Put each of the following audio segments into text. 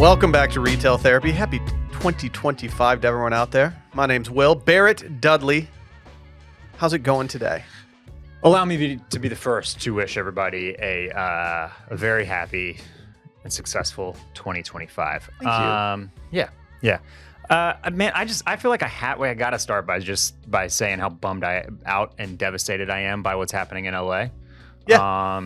Welcome back to Retail Therapy. Happy 2025 to everyone out there. My name's Will. Barrett Dudley. How's it going today? Allow me to be the first to wish everybody a very happy and successful 2025. Thank you. Yeah. Man, I feel like I gotta start by saying how bummed out and devastated I am by what's happening in LA. Yeah.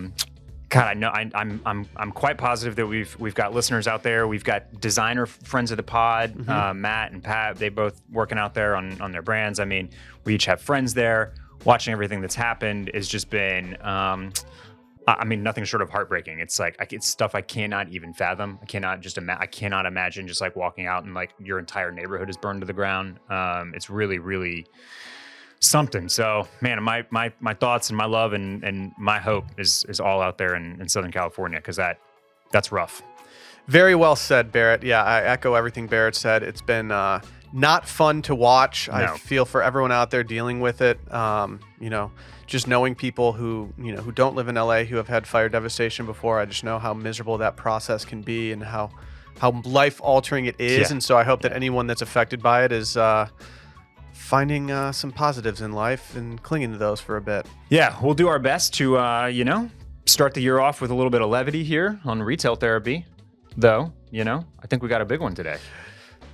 God, I know I'm quite positive that we've got listeners out there. We've got designer friends of the pod, Matt and Pat. They both working out there on their brands. I mean, we each have friends there. Watching everything that's happened has just been, nothing short of heartbreaking. It's like it's stuff I cannot even fathom. I cannot imagine just like walking out and like your entire neighborhood is burned to the ground. It's really, really something. So, man, my thoughts and my love and my hope is all out there in Southern California, because that's rough. Very well said, Barrett. Yeah, I echo everything Barrett said. It's been not fun to watch. No. I feel for everyone out there dealing with it. Just knowing people who don't live in LA who have had fire devastation before, I just know how miserable that process can be and how life altering it is. Yeah. And so I hope that anyone that's affected by it is finding some positives in life and clinging to those for a bit. Yeah, we'll do our best to, start the year off with a little bit of levity here on Retail Therapy. Though, I think we got a big one today.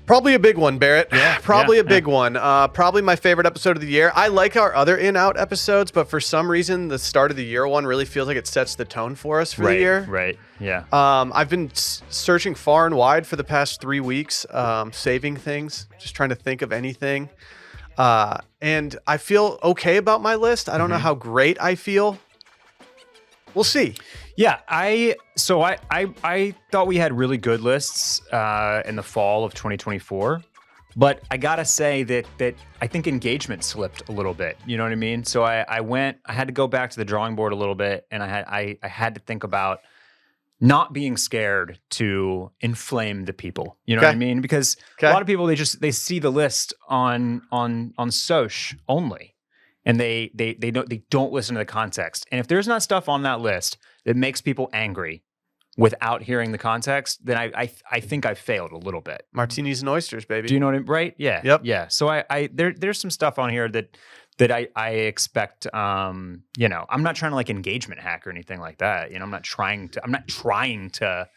Probably a big one, Barrett. Yeah, probably a big one. Probably my favorite episode of the year. I like our other in-out episodes, but for some reason, the start of the year one really feels like it sets the tone for us for the year. Right, yeah. I've been searching far and wide for the past 3 weeks, saving things, just trying to think of anything. And I feel okay about my list. I don't know how great I feel. We'll see. Yeah, I thought we had really good lists in the fall of 2024, but I gotta say that I think engagement slipped a little bit. You know what I mean? So I had to go back to the drawing board a little bit, and I had to think about not being scared to inflame the people. You know what I mean? Because a lot of people they see the list on Soch only. And they don't listen to the context. And if there's not stuff on that list that makes people angry without hearing the context, then I think I've failed a little bit. Martinis and oysters, baby. Do you know what I mean? Right? Yeah. Yep. Yeah. So there's some stuff on here that I expect. I'm not trying to like engagement hack or anything like that. I'm not trying to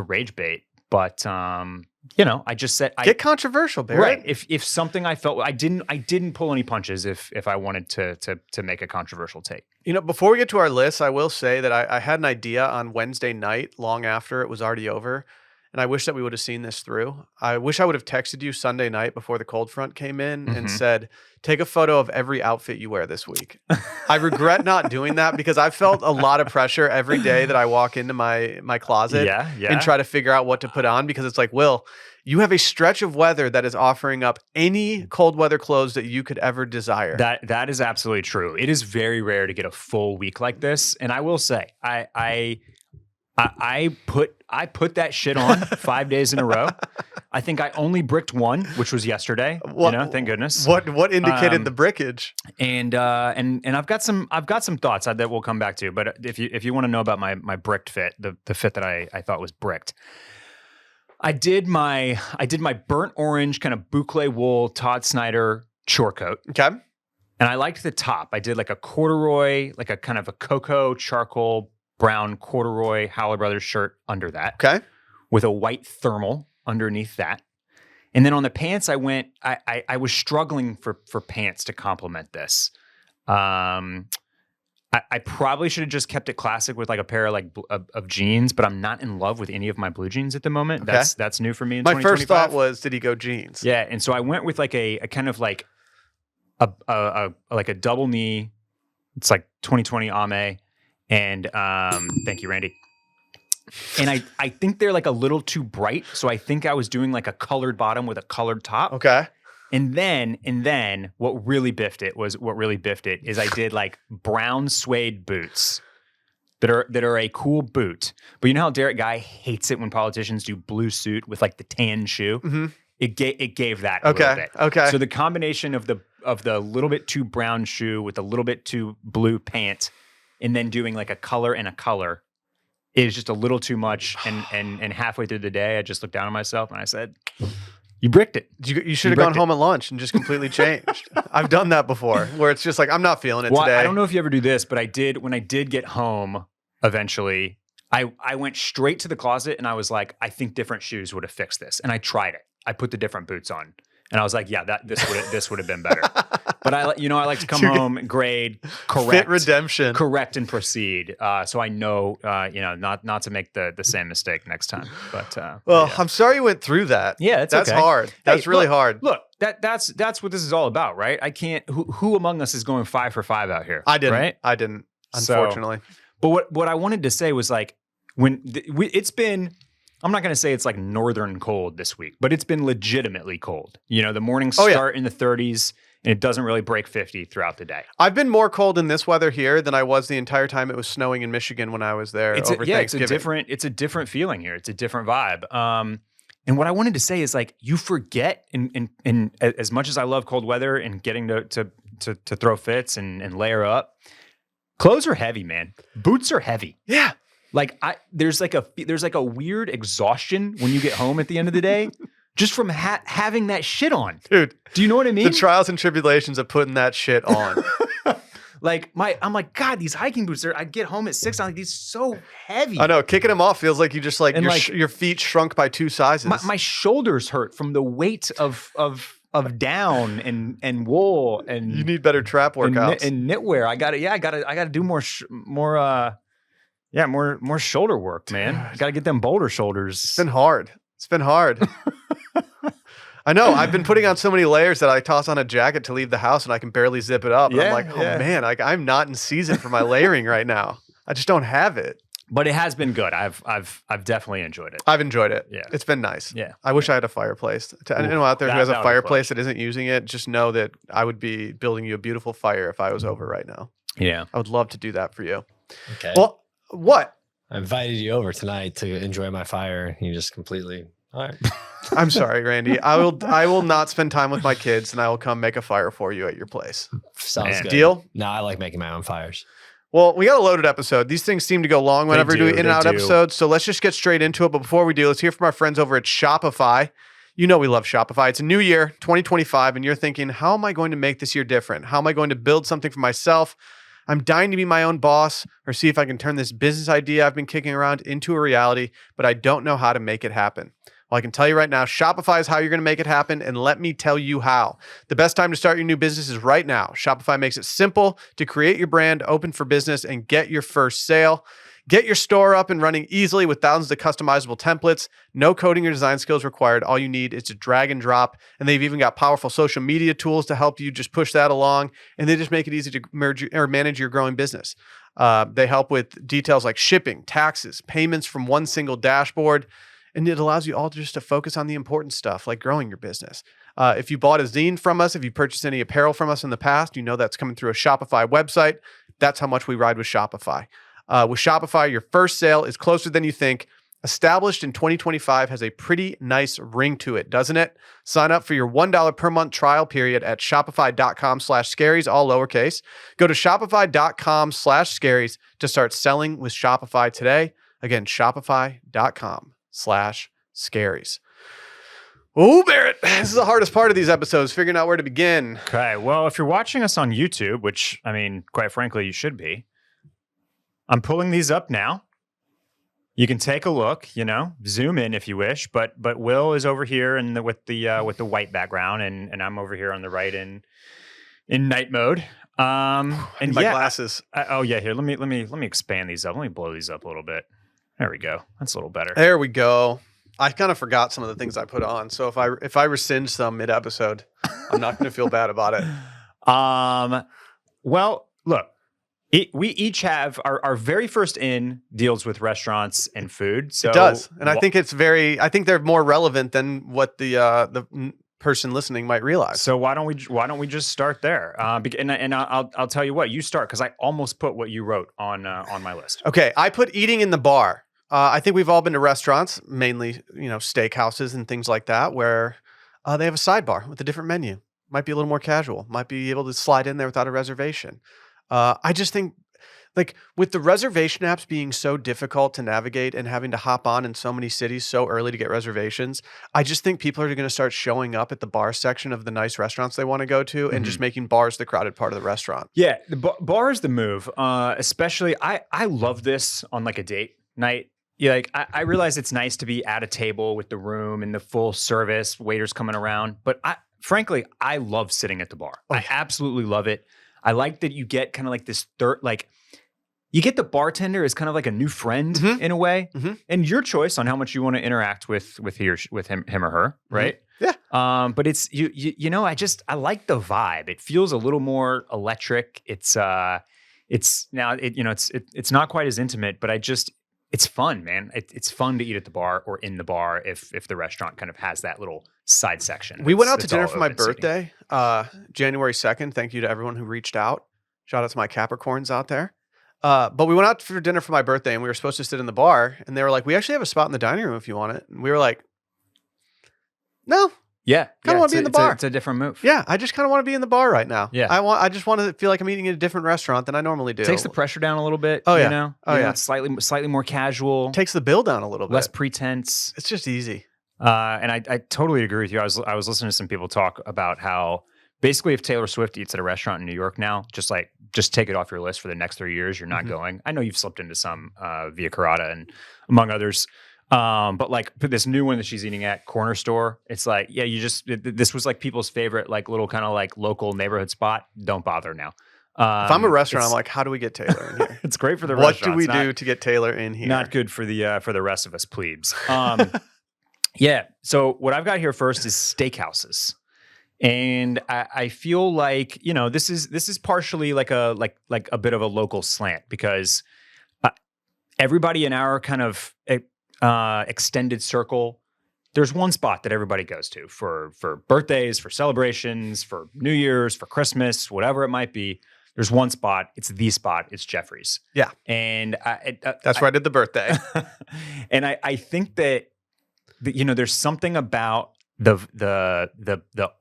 rage bait, but I just said get controversial, Barry. Right. If something I felt I didn't pull any punches if I wanted to make a controversial take. Before we get to our list, I will say that I had an idea on Wednesday night, long after it was already over, and I wish that we would have seen this through. I wish I would have texted you Sunday night before the cold front came in and said, take a photo of every outfit you wear this week. I regret not doing that because I felt a lot of pressure every day that I walk into my closet and try to figure out what to put on, because it's like, Will, you have a stretch of weather that is offering up any cold weather clothes that you could ever desire. That is absolutely true. It is very rare to get a full week like this. And I will say, I put that shit on 5 days in a row. I think I only bricked one, which was yesterday. Thank goodness. What indicated the brickage? And I've got some thoughts that we'll come back to. But if you want to know about my bricked fit, the fit that I thought was bricked, I did my burnt orange kind of boucle wool Todd Snyder chore coat. Okay. And I liked the top. I did like a corduroy, like a kind of a cocoa charcoal brown corduroy Howler Brothers shirt under that. Okay. With a white thermal underneath that. And then on the pants, I was struggling for pants to complement this. I probably should have just kept it classic with like a pair of jeans, but I'm not in love with any of my blue jeans at the moment. Okay. That's new for me in my 2025. first thought was, did he go jeans? Yeah. And so I went with like a kind of like a double knee. It's like 2020 Ame. And thank you, Randy. And I think they're like a little too bright. So I think I was doing like a colored bottom with a colored top. Okay. And then what really biffed it is I did like brown suede boots that are a cool boot. But you know how Derek Guy hates it when politicians do blue suit with like the tan shoe? Mm-hmm. It gave that a little bit. Okay. So the combination of the little bit too brown shoe with a little bit too blue pant, and then doing like a color and a color, is just a little too much. And halfway through the day, I just looked down on myself and I said, you bricked it. You should have gone home at lunch and just completely changed. I've done that before where it's just like, I'm not feeling it today. I don't know if you ever do this, but I did when I did get home eventually. I went straight to the closet and I was like, I think different shoes would have fixed this. And I tried it. I put the different boots on. And I was like, yeah, this would have been better. But I like to come home, grade, correct, fit redemption, correct, and proceed. So I know, not to make the same mistake next time. But well, yeah. I'm sorry you went through that. Yeah, that's okay. Hard. That's really hard. Look, that's what this is all about, right? I can't. Who among us is going 5 for 5 out here? I didn't. Right? I didn't. Unfortunately. But what I wanted to say was like when it's been. I'm not going to say it's like northern cold this week, but it's been legitimately cold. The mornings start in the 30s and it doesn't really break 50 throughout the day. I've been more cold in this weather here than I was the entire time it was snowing in Michigan when I was there over Thanksgiving. It's a different feeling here. It's a different vibe. And what I wanted to say is like you forget in as much as I love cold weather and getting to throw fits and layer up, clothes are heavy, man. Boots are heavy. Yeah. Like there's like a weird exhaustion when you get home at the end of the day, just from having that shit on, dude. Do you know what I mean? The trials and tribulations of putting that shit on. I'm like, God, these hiking boots. I get home at 6. I'm like, these so heavy. I know, kicking them off feels like you just your feet shrunk by 2 sizes. My shoulders hurt from the weight of down and wool and you need better trap workouts and knitwear. I gotta do more shoulder work, man. Got to get them boulder shoulders. It's been hard. I know. I've been putting on so many layers that I toss on a jacket to leave the house and I can barely zip it up. And I'm like, man, I'm not in season for my layering right now. I just don't have it. But it has been good. I've definitely enjoyed it. I've enjoyed it. Yeah. It's been nice. Yeah. I wish I had a fireplace. To anyone out there who has a fireplace that isn't using it, just know that I would be building you a beautiful fire if I was over right now. Yeah. I would love to do that for you. Okay. Well, what? I invited you over tonight to enjoy my fire. You just completely. All right. I'm sorry, Randy. I will not spend time with my kids, and I will come make a fire for you at your place. Sounds good. Deal? No, I like making my own fires. Well, we got a loaded episode. These things seem to go long whenever we do in and out episodes. So let's just get straight into it. But before we do, let's hear from our friends over at Shopify. You know we love Shopify. It's a new year, 2025, and you're thinking, how am I going to make this year different? How am I going to build something for myself? I'm dying to be my own boss or see if I can turn this business idea I've been kicking around into a reality, but I don't know how to make it happen. Well, I can tell you right now, Shopify is how you're going to make it happen, and let me tell you how. The best time to start your new business is right now. Shopify makes it simple to create your brand, open for business, and get your first sale. Get your store up and running easily with thousands of customizable templates. No coding or design skills required. All you need is to drag and drop. And they've even got powerful social media tools to help you just push that along. And they just make it easy to manage your growing business. They help with details like shipping, taxes, payments from one single dashboard. And it allows you all just to focus on the important stuff like growing your business. If you bought a zine from us, if you purchased any apparel from us in the past, you know that's coming through a Shopify website. That's how much we ride with Shopify. With Shopify, your first sale is closer than you think. Established in 2025 has a pretty nice ring to it, doesn't it? Sign up for your $1 per month trial period at shopify.com/scaries, all lowercase. Go to shopify.com/scaries to start selling with Shopify today. Again, shopify.com/scaries. Oh, Barrett, this is the hardest part of these episodes, figuring out where to begin. Okay, well, if you're watching us on YouTube, which, I mean, quite frankly, you should be, I'm pulling these up now. You can take a look, zoom in if you wish, but Will is over here with the white background, and I'm over here on the right in night mode. And my glasses. Here, let me expand these up. Let me blow these up a little bit. There we go. That's a little better. There we go. I kind of forgot some of the things I put on, so if I rescind some mid episode, I'm not going to feel bad about it. Well, look. We each have our very first in deals with restaurants and food. So it does, and I think they're more relevant than what the person listening might realize. So why don't we just start there? And I'll tell you what, you start because I almost put what you wrote on my list. Okay, I put eating in the bar. I think we've all been to restaurants, mainly steakhouses and things like that, where they have a sidebar with a different menu. Might be a little more casual. Might be able to slide in there without a reservation. I just think Like with the reservation apps being so difficult to navigate and having to hop on in so many cities so early to get reservations, I just think people are going to start showing up at the bar section of the nice restaurants they want to go to and just making bars the crowded part of the restaurant. Yeah, the bar is the move. Especially, I love this on like a date night. Yeah, like I realize it's nice to be at a table with the room and the full service, waiters coming around. But frankly, I love sitting at the bar. I absolutely love it. I like that you get kind of like this you get the bartender as kind of like a new friend in a way, and your choice on how much you want to interact with him or her, right? Yeah. But it's you know, I like the vibe. It feels a little more electric. It's now it's not quite as intimate, but it's fun, man. It's fun to eat at the bar or in the bar if the restaurant kind of has that little side section. We went out to dinner for my birthday, January 2nd. Thank you to everyone who reached out. Shout out to my Capricorns out there. But we went out for dinner for my birthday and we were supposed to sit in the bar and they were like, we actually have a spot in the dining room if you want it. And we were like, no. Yeah. Kind of want to be in the bar. It's a different move. Yeah. I just kind of want to be in the bar right now. Yeah. I just want to feel like I'm eating at a different restaurant than I normally do. Takes the pressure down a little bit. Oh, yeah. You know? It's slightly more casual. Takes the bill down a little bit. Less pretense. It's just easy. And I totally agree with you. I was listening to some people talk about how basically if Taylor Swift eats at a restaurant in New York now, just take it off your list for the next 3 years. You're not going. I know you've slipped into some via Carrata and among others. But like this new one that she's eating at Corner Store, it's like, yeah, this was like people's favorite, like little kind of like local neighborhood spot. Don't bother now. If I'm a restaurant, I'm like, how do we get Taylor in here? It's great for the what restaurant. What do we do to get Taylor in here? Not good for the rest of us plebes. Yeah. So what I've got here first is steakhouses. And I feel like, you know, this is partially like a bit of a local slant because everybody in our kind of extended circle, there's one spot that everybody goes to for birthdays, for celebrations, for New Year's, for Christmas, whatever it might be. There's one spot. It's the spot. It's Jeffrey's. Yeah. And that's where I did the birthday. And I think that, you know, there's something about the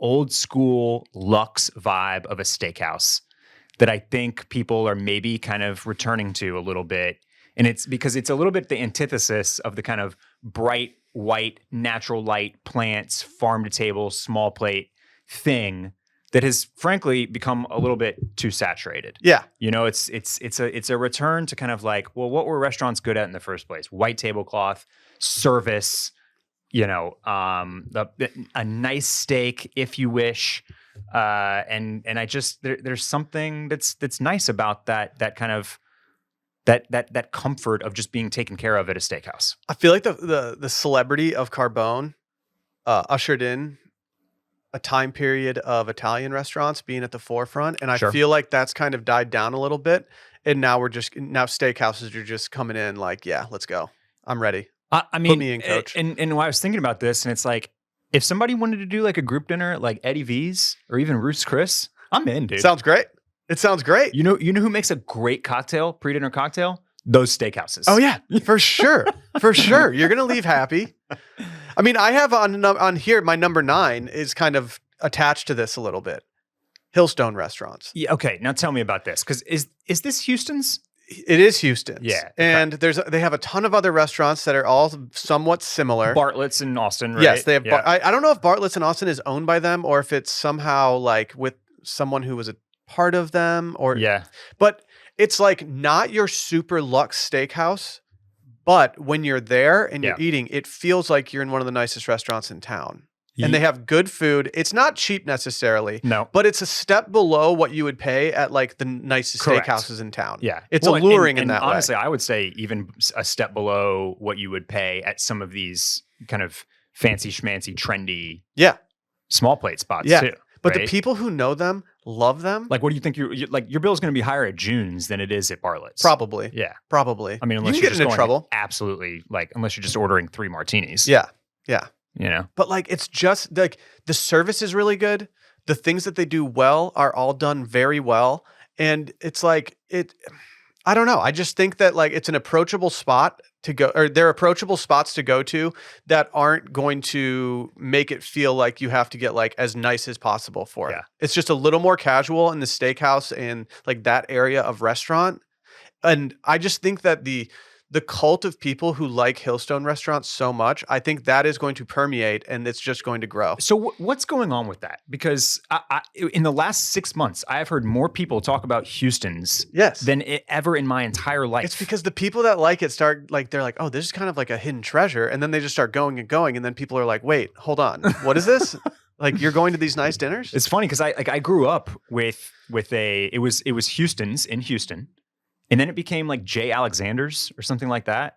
old school luxe vibe of a steakhouse that I think people are maybe kind of returning to a little bit. And it's because it's a little bit the antithesis of the kind of bright white, natural light plants, farm to table, small plate thing that has frankly become a little bit too saturated. Yeah. You know, it's a return to kind of like, well, what were restaurants good at in the first place? White tablecloth, service, you know, a nice steak, if you wish, and I just there's something that's nice about that kind of that comfort of just being taken care of at a steakhouse. I feel like the celebrity of Carbone ushered in a time period of Italian restaurants being at the forefront, and I feel like that's kind of died down a little bit, and now steakhouses are just coming in like, yeah, let's go, I'm ready. I mean, put me in, coach. And I was thinking about this, and it's like, if somebody wanted to do like a group dinner at like Eddie V's or even Ruth's Chris, I'm in, dude. Sounds great. It sounds great. You know who makes a great cocktail, pre-dinner cocktail? Those steakhouses. Oh yeah, for sure, for sure. You're gonna leave happy. I mean, I have on here my number 9 is kind of attached to this a little bit. Hillstone restaurants. Yeah. Okay. Now tell me about this, because is this Houston's? It is Houston's. Yeah. And they have a ton of other restaurants that are all somewhat similar. Bartlett's in Austin, right? Yes, they have. Yeah. I don't know if Bartlett's in Austin is owned by them or if it's somehow like with someone who was a part of them or. Yeah. But it's like not your super luxe steakhouse, but when you're there and you're eating, it feels like you're in one of the nicest restaurants in town. And they have good food. It's not cheap necessarily. No. But it's a step below what you would pay at like the nicest steakhouses in town. Yeah. It's alluring in that way. Honestly, I would say even a step below what you would pay at some of these kind of fancy schmancy, trendy small plate spots too. But right? the people who know them love them. Like, what do you think your bill is going to be higher at June's than it is at Bartlett's? Probably. Yeah. Probably. I mean, unless you you're can just get into going trouble. Absolutely. Like, unless you're just ordering 3 martinis. Yeah. Yeah. You know? But like, it's just like the service is really good. The things that they do well are all done very well. And it's like, I don't know. I just think that like it's an approachable spot to go, or they're approachable spots to go to that aren't going to make it feel like you have to get like as nice as possible for it. It's just a little more casual in the steakhouse and like that area of restaurant. And I just think that the cult of people who like Hillstone restaurants so much, I think that is going to permeate and it's just going to grow. So what's going on with that? Because in the last 6 months, I have heard more people talk about Houston's than ever in my entire life. It's because the people that like it start like, they're like, oh, this is kind of like a hidden treasure. And then they just start going and going. And then people are like, wait, hold on. What is this? Like, you're going to these nice dinners? It's funny because I grew up with it was Houston's in Houston. And then it became like J. Alexander's or something like that.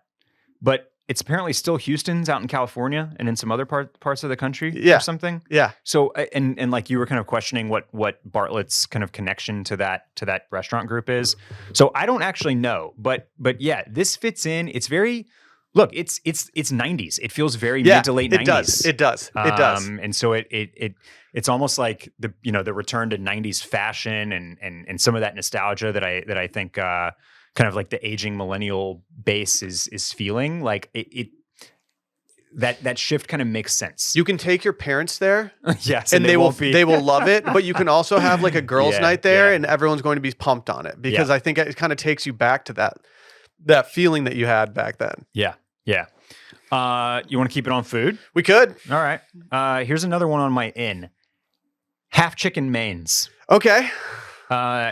But it's apparently still Houston's out in California and in some other parts of the country or something. Yeah. So, and like you were kind of questioning what Bartlett's kind of connection to that restaurant group is. So I don't actually know, but yeah, this fits in. It's very, look, it's 90s. It feels very mid to late 90s. It does. And so it's almost like the return to 90s fashion and some of that nostalgia that I think kind of like the aging millennial base is feeling like that shift kind of makes sense. You can take your parents there, yes, and they will love it. But you can also have like a girls' night there, and everyone's going to be pumped on it because I think it kind of takes you back to that feeling that you had back then. Yeah. You want to keep it on food? We could. All right. Here's another one on my in. Half chicken mains. Okay.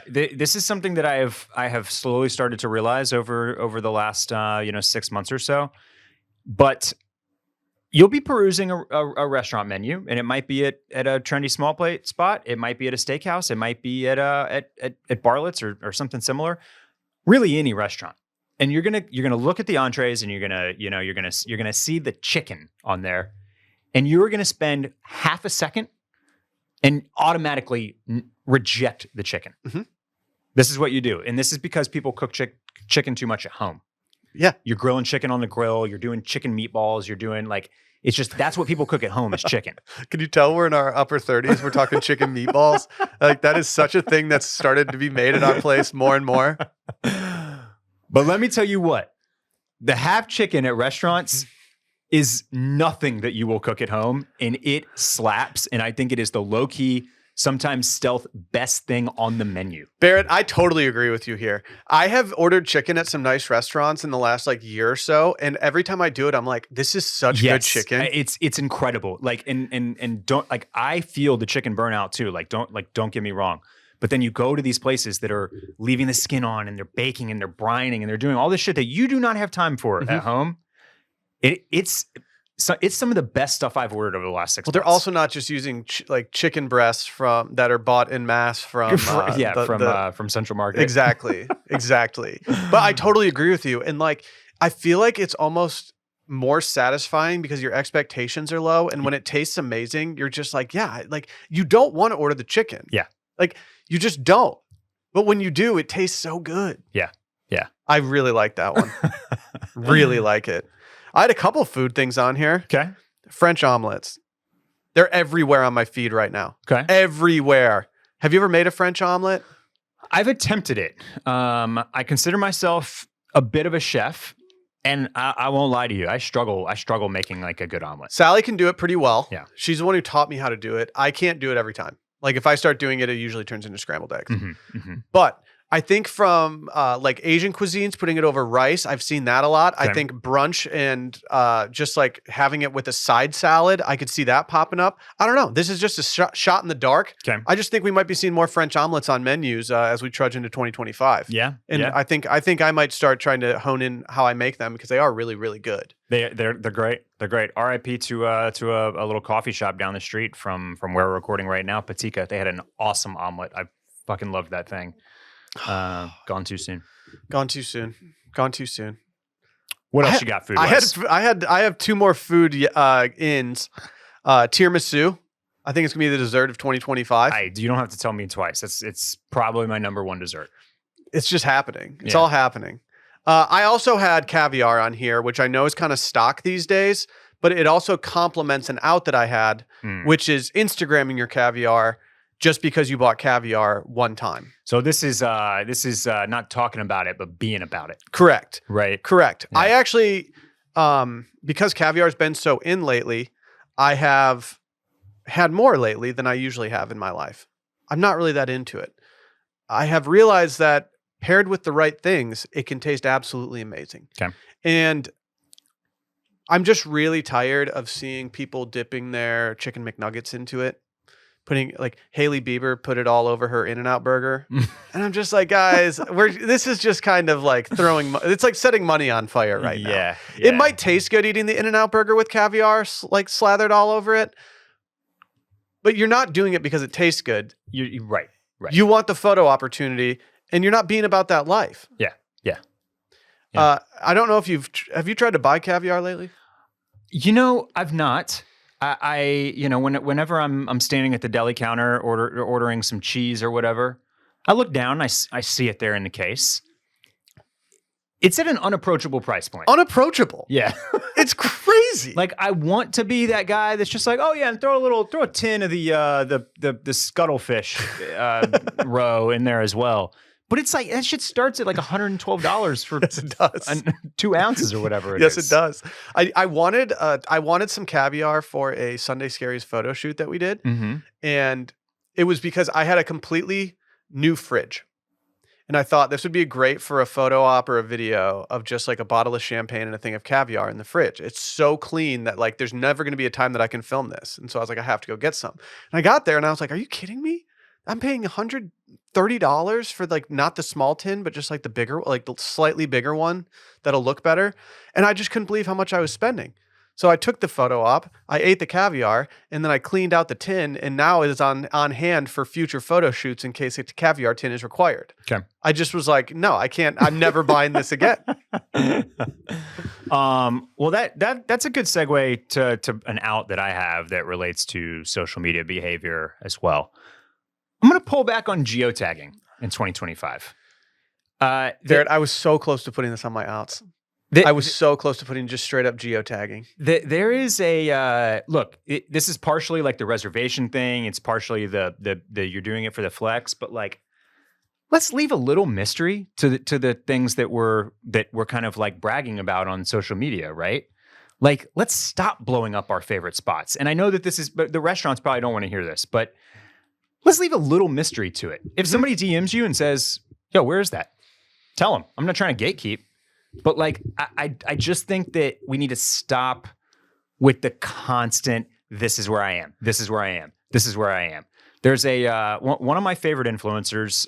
This is something that I have slowly started to realize over the last 6 months or so. But you'll be perusing a restaurant menu, and it might be at a trendy small plate spot. It might be at a steakhouse. It might be at Bartlett's or something similar. Really, any restaurant. And you're gonna look at the entrees, and you're gonna see the chicken on there, and you're gonna spend half a second and automatically reject the chicken. Mm-hmm. This is what you do, and this is because people cook chicken too much at home. Yeah, you're grilling chicken on the grill. You're doing chicken meatballs. You're doing it's just that's what people cook at home is chicken. Can you tell we're in our upper 30s? We're talking chicken meatballs. Like that is such a thing that's started to be made at our place more and more. But let me tell you what, the half chicken at restaurants is nothing that you will cook at home, and it slaps. And I think it is the low key, sometimes stealth best thing on the menu. Barrett, I totally agree with you here. I have ordered chicken at some nice restaurants in the last year or so, and every time I do it, I'm like, this is such good chicken. It's incredible. And don't I feel the chicken burnout too. Don't get me wrong. But then you go to these places that are leaving the skin on, and they're baking and they're brining and they're doing all this shit that you do not have time for at home. It's some of the best stuff I've ordered over the last 6 months. Well, they're also not just using chicken breasts that are bought in mass from from Central Market. Exactly. But I totally agree with you. And I feel like it's almost more satisfying because your expectations are low, and when it tastes amazing, you're just you don't want to order the chicken. Yeah. You just don't. But when you do, it tastes so good. Yeah. I really like that one. Really like it. I had a couple food things on here. Okay. French omelets. They're everywhere on my feed right now. Okay. Everywhere. Have you ever made a French omelet? I've attempted it. I consider myself a bit of a chef, and I won't lie to you. I struggle making a good omelet. Sally can do it pretty well. Yeah. She's the one who taught me how to do it. I can't do it every time. If I start doing it, it usually turns into scrambled eggs. Mm-hmm, mm-hmm. But I think from Asian cuisines, putting it over rice, I've seen that a lot. Okay. I think brunch and just having it with a side salad, I could see that popping up. I don't know. This is just a shot in the dark. Okay. I just think we might be seeing more French omelets on menus as we trudge into 2025. Yeah. And I think I might start trying to hone in how I make them because they are really, really good. They're great. They're great. RIP to a little coffee shop down the street from where we're recording right now, Pigott. They had an awesome omelet. I fucking loved that thing. Gone too soon. What else you got food? I have two more food ins. Tiramisu. I think it's gonna be the dessert of 2025. You don't have to tell me twice. It's probably my number one dessert. It's just happening. It's all happening. I also had caviar on here, which I know is kind of stock these days, but it also complements an out that I had, which is Instagramming your caviar just because you bought caviar one time. So this is not talking about it, but being about it. Correct. Right. Correct. Yeah. I actually, because caviar has been so in lately, I have had more lately than I usually have in my life. I'm not really that into it. I have realized that paired with the right things, it can taste absolutely amazing. Okay. And I'm just really tired of seeing people dipping their chicken McNuggets into it. Putting like Hailey Bieber put it all over her In-N-Out burger. And I'm just like, guys, this is just kind of like it's like setting money on fire right now. Yeah. It might taste good eating the In-N-Out burger with caviar like slathered all over it, but you're not doing it because it tastes good. You're right. You want the photo opportunity, and you're not being about that life. Yeah. I don't know if have you tried to buy caviar lately? I've not. Whenever I'm standing at the deli counter ordering some cheese or whatever, I look down, I see it there in the case. It's at an unapproachable price point. Unapproachable. Yeah. It's crazy. Like, I want to be that guy that's just like, oh yeah, and throw a tin of the scuttlefish row in there as well. But it's like, that shit starts at like $112 for yes, it does. 2 ounces or whatever it is. Yes, it does. I wanted some caviar for a Sunday Scaries photo shoot that we did. Mm-hmm. And it was because I had a completely new fridge. And I thought this would be great for a photo op or a video of just like a bottle of champagne and a thing of caviar in the fridge. It's so clean that like there's never going to be a time that I can film this. And so I was like, I have to go get some. And I got there and I was like, are you kidding me? I'm paying $130 for like not the small tin, but just like the bigger, like the slightly bigger one that'll look better. And I just couldn't believe how much I was spending. So I took the photo op, I ate the caviar, and then I cleaned out the tin, and now it is on hand for future photo shoots in case a caviar tin is required. Okay. I just was like, no, I can't. I'm never buying this again. Well, that's a good segue to an out that I have that relates to social media behavior as well. I'm going to pull back on geotagging in 2025. Jared, I was so close to putting this on my outs. I was so close to putting just straight up geotagging. There is a look. This is partially like the reservation thing. It's partially the you're doing it for the flex. But like, let's leave a little mystery to the things that we're kind of like bragging about on social media, right? Like, let's stop blowing up our favorite spots. And I know that but the restaurants probably don't want to hear this, but let's leave a little mystery to it. If somebody DMs you and says, "Yo, where is that?" Tell them. I'm not trying to gatekeep. But like, I just think that we need to stop with the constant, this is where I am. This is where I am. This is where I am. There's one of my favorite influencers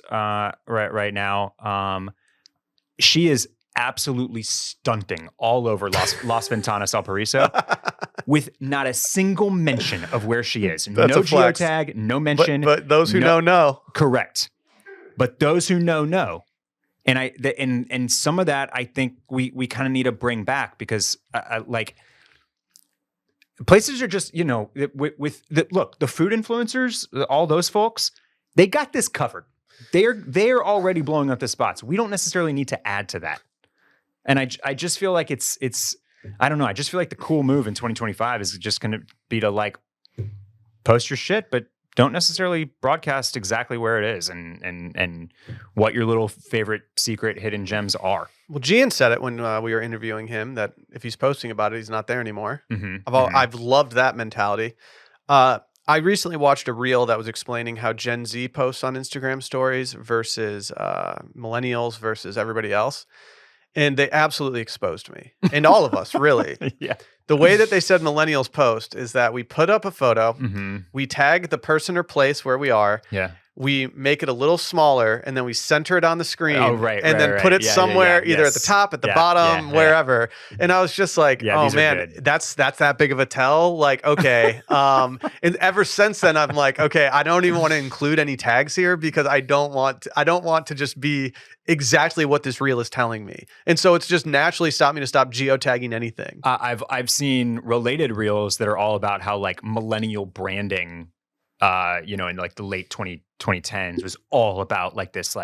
right now. She is absolutely stunting all over Las Ventanas, El Pariso, with not a single mention of where she is. That's no a flex. geotag, no mention. But those who know. Correct. But those who know. And and some of that I think we kind of need to bring back because like places are just, with the food influencers, all those folks, they got this covered. They are already blowing up the spots. We don't necessarily need to add to that. And I just feel like it's I don't know. I just feel like the cool move in 2025 is just going to be to like post your shit, but don't necessarily broadcast exactly where it is and what your little favorite secret hidden gems are. Well, Gian said it when we were interviewing him that if he's posting about it, he's not there anymore. Mm-hmm. I've loved that mentality. I recently watched a reel that was explaining how Gen Z posts on Instagram stories versus millennials versus everybody else. And they absolutely exposed me and all of us, really. Yeah. The way that they said millennials post is that we put up a photo, Mm-hmm. we tag the person or place where we are, Yeah. we make it a little smaller, and then we center it on the screen. Oh, right, and then right, put right. it Yeah, somewhere, yeah, either yes. at the top, at the Yeah, bottom, yeah, wherever. And I was just like, Yeah, oh these are man, good. that's that big of a tell. Like, okay. And ever since then, I'm like, okay, I don't even want to include any tags here because I don't want to just be exactly what this reel is telling me. And so it's just naturally stopped me to stop geotagging anything. I've seen related reels that are all about how like millennial branding, in like the late 2010s was all about like this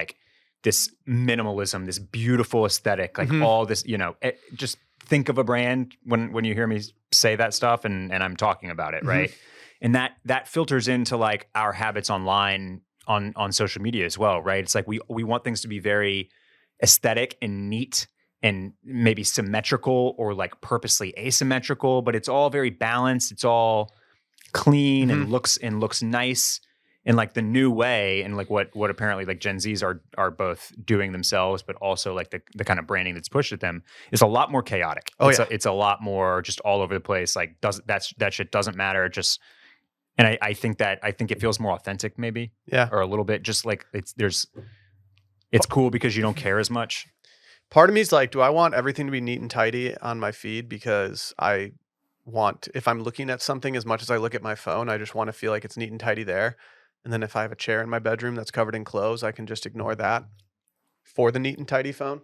minimalism, this beautiful aesthetic, like all this, just think of a brand when you hear me say that stuff and I'm talking about it, right? And that filters into like our habits online on social media as well, right? It's like we want things to be very aesthetic and neat and maybe symmetrical or like purposely asymmetrical, but it's all very balanced. It's all clean and looks nice. in like the new way, and like what apparently like Gen Zs are both doing themselves, but also like the kind of branding that's pushed at them is a lot more chaotic. Oh, It's a lot more just all over the place. Like that shit doesn't matter. Just and I think it feels more authentic maybe. Yeah. Or a little bit just like it's cool because you don't care as much. Part of me is like, do I want everything to be neat and tidy on my feed? Because if I'm looking at something as much as I look at my phone, I just want to feel like it's neat and tidy there. And then if I have a chair in my bedroom that's covered in clothes, I can just ignore that for the neat and tidy phone.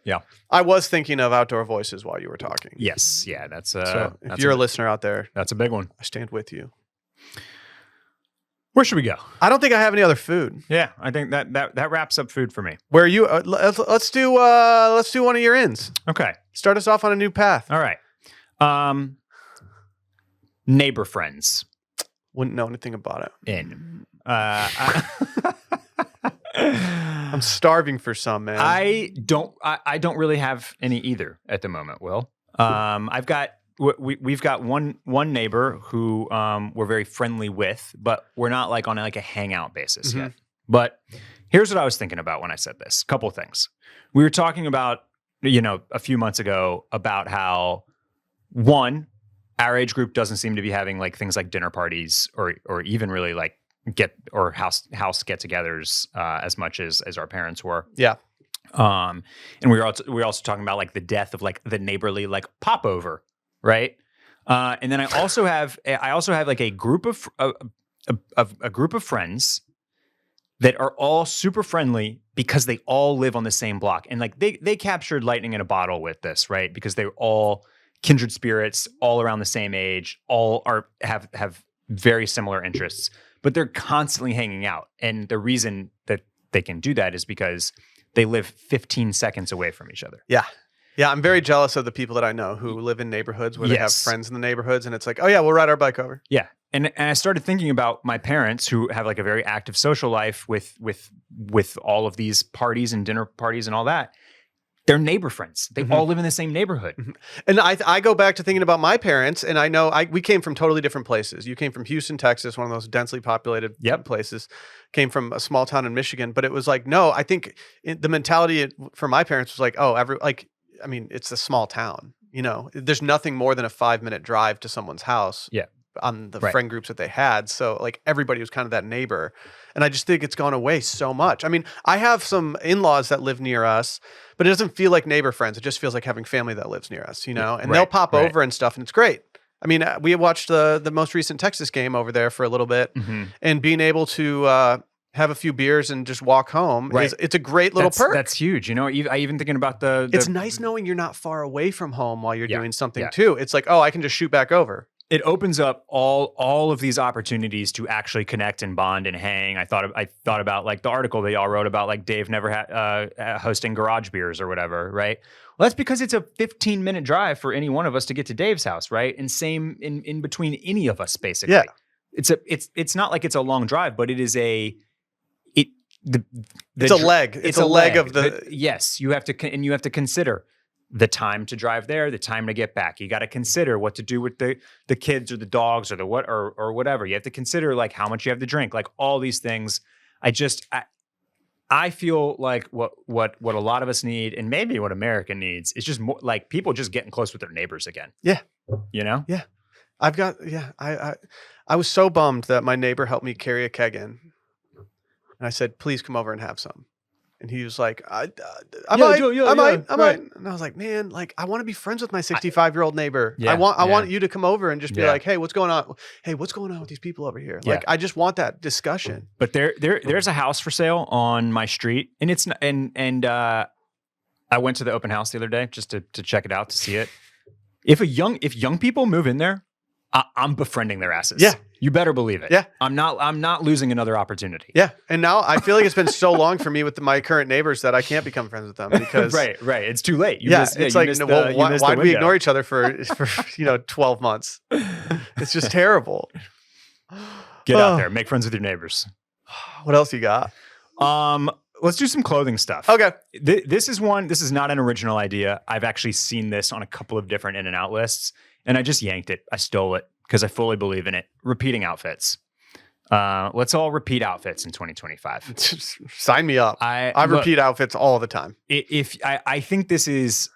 Yeah. I was thinking of outdoor voices while you were talking. Yes. Yeah. That's so if you're a listener out there, that's a big one. I stand with you. Where should we go? I don't think I have any other food. Yeah, I think that wraps up food for me. Where are you? Let's do one of your ins. Okay. Start us off on a new path. All right. Neighbor friends. Wouldn't know anything about it. I'm starving for some, man. I don't really have any either at the moment, Will. We've got one neighbor who we're very friendly with, but we're not like on like a hangout basis yet. But here's what I was thinking about when I said this. Couple things. We were talking about, a few months ago about how our age group doesn't seem to be having like things like dinner parties or even really like house get-togethers as much as our parents were. Yeah. And we were also talking about like the death of like the neighborly like popover, right? And then I also have like a group of a group of friends that are all super friendly because they all live on the same block, and like they captured lightning in a bottle with this, right? Because they're all kindred spirits, all around the same age, all have very similar interests, but they're constantly hanging out. And the reason that they can do that is because they live 15 seconds away from each other. Yeah. Yeah, I'm very jealous of the people that I know who live in neighborhoods where they have friends in the neighborhoods, and it's like, oh yeah, we'll ride our bike over. Yeah, and I started thinking about my parents who have like a very active social life with all of these parties and dinner parties and all that. They're neighbor friends. They all live in the same neighborhood. And I go back to thinking about my parents, and I know we came from totally different places. You came from Houston, Texas, one of those densely populated places. Came from a small town in Michigan, but it was like, no, I think the mentality for my parents was like, oh, it's a small town. There's nothing more than a 5-minute drive to someone's house. Yeah. On the friend groups that they had. So like everybody was kind of that neighbor. And I just think it's gone away so much. I mean, I have some in-laws that live near us, but it doesn't feel like neighbor friends. It just feels like having family that lives near us, and they'll pop over and stuff, and it's great. I mean, we watched the most recent Texas game over there for a little bit, and being able to have a few beers and just walk home it's a great little perk. That's huge. I even thinking about the it's nice knowing you're not far away from home while you're doing something too. It's like, oh, I can just shoot back over. It opens up all of these opportunities to actually connect and bond and hang. I thought about like the article they all wrote about like Dave never hosting garage beers or whatever, right? Well, that's because it's a 15-minute drive for any one of us to get to Dave's house, right? And same in between any of us, basically. Yeah. It's not like it's a long drive, but it is a leg. It's a leg of the. Yes, you have to consider the time to drive there, the time to get back. You got to consider what to do with the kids or the dogs or the or whatever. You have to consider like how much you have to drink, like all these things. I feel like what a lot of us need, and maybe what America needs, is just more like people just getting close with their neighbors again. Yeah. Yeah. I was so bummed that my neighbor helped me carry a keg in. And I said, please come over and have some. And he was like, I might. And I was like, man, like I want to be friends with my 65-year-old neighbor. Yeah, I want you to come over and just be like, hey, what's going on? Hey, what's going on with these people over here? Like, I just want that discussion. But there's a house for sale on my street, and it's I went to the open house the other day just to check it out, to see it. If young people move in there, I'm befriending their asses. Yeah. You better believe it. Yeah. I'm not losing another opopportunity. Yeah. And now I feel like it's been so long for me with my current neighbors that I can't become friends with them because right. It's too late. Why do we ignore each other for 12 months? It's just terrible. Get out there, make friends with your neighbors. What else you got? Let's do some clothing stuff. Okay. This is not an original idea. I've actually seen this on a couple of different in and out lists, and I just yanked it. I stole it because I fully believe in it. Repeating outfits. Let's all repeat outfits in 2025. Sign me up. I repeat outfits all the time. I think this is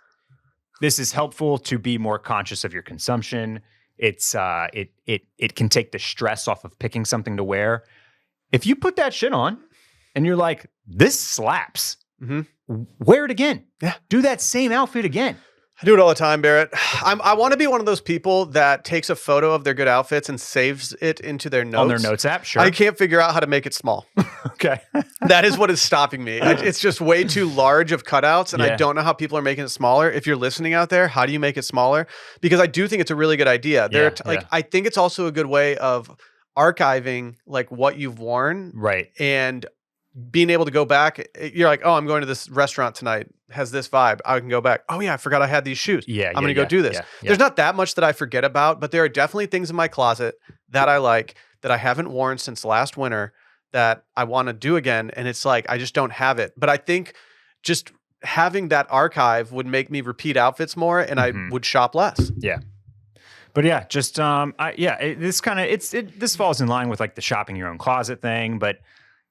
helpful to be more conscious of your consumption. It can take the stress off of picking something to wear. If you put that shit on and you're like, this slaps, wear it again. Yeah. Do that same outfit again. I do it all the time, Barrett. I want to be one of those people that takes a photo of their good outfits and saves it into their notes. On their notes app, sure. I can't figure out how to make it small. Okay. That is what is stopping me. It's just way too large of cutouts, and I don't know how people are making it smaller. If you're listening out there, how do you make it smaller? Because I do think it's a really good idea. I think it's also a good way of archiving like what you've worn. Right. And being able to go back, you're like, oh, I'm going to this restaurant tonight, has this vibe. I can go back. Oh yeah, I forgot I had these shoes. I'm going to go do this. Yeah. There's not that much that I forget about, but there are definitely things in my closet that I like that I haven't worn since last winter that I want to do again. And it's like, I just don't have it. But I think just having that archive would make me repeat outfits more, and I would shop less. Yeah. But yeah, just this falls in line with like the shopping your own closet thing. But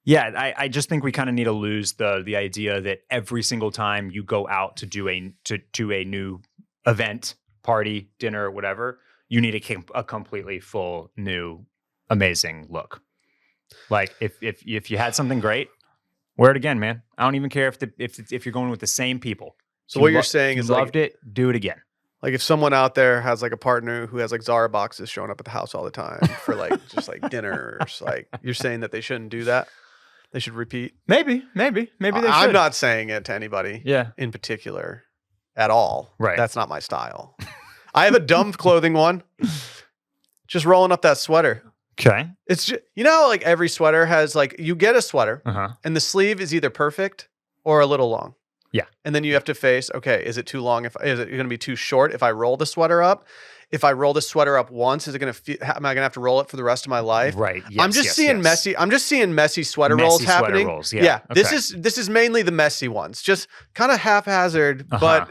yeah, I just think we kind of need to lose the idea that every single time you go out to do a new event, party, dinner, whatever, you need a completely full new amazing look. Like if you had something great, wear it again, man. I don't even care if you're going with the same people. So what you're saying is loved it, do it again. Like if someone out there has like a partner who has like Zara boxes showing up at the house all the time for like just like dinners, like you're saying that they shouldn't do that. They should repeat. Maybe they should. I'm not saying it to anybody in particular at all. Right. That's not my style. I have a dumb clothing one. Just rolling up that sweater. Okay. It's just, like every sweater has like, you get a sweater and the sleeve is either perfect or a little long. Yeah. And then you have to face, okay, is it too long? Is it going to be too short if I roll the sweater up? If I roll the sweater up once, am I going to have to roll it for the rest of my life? Right. Yes, I'm just seeing messy. I'm just seeing messy sweater rolls happening. Rolls, yeah. Okay. This is mainly the messy ones. Just kind of haphazard, but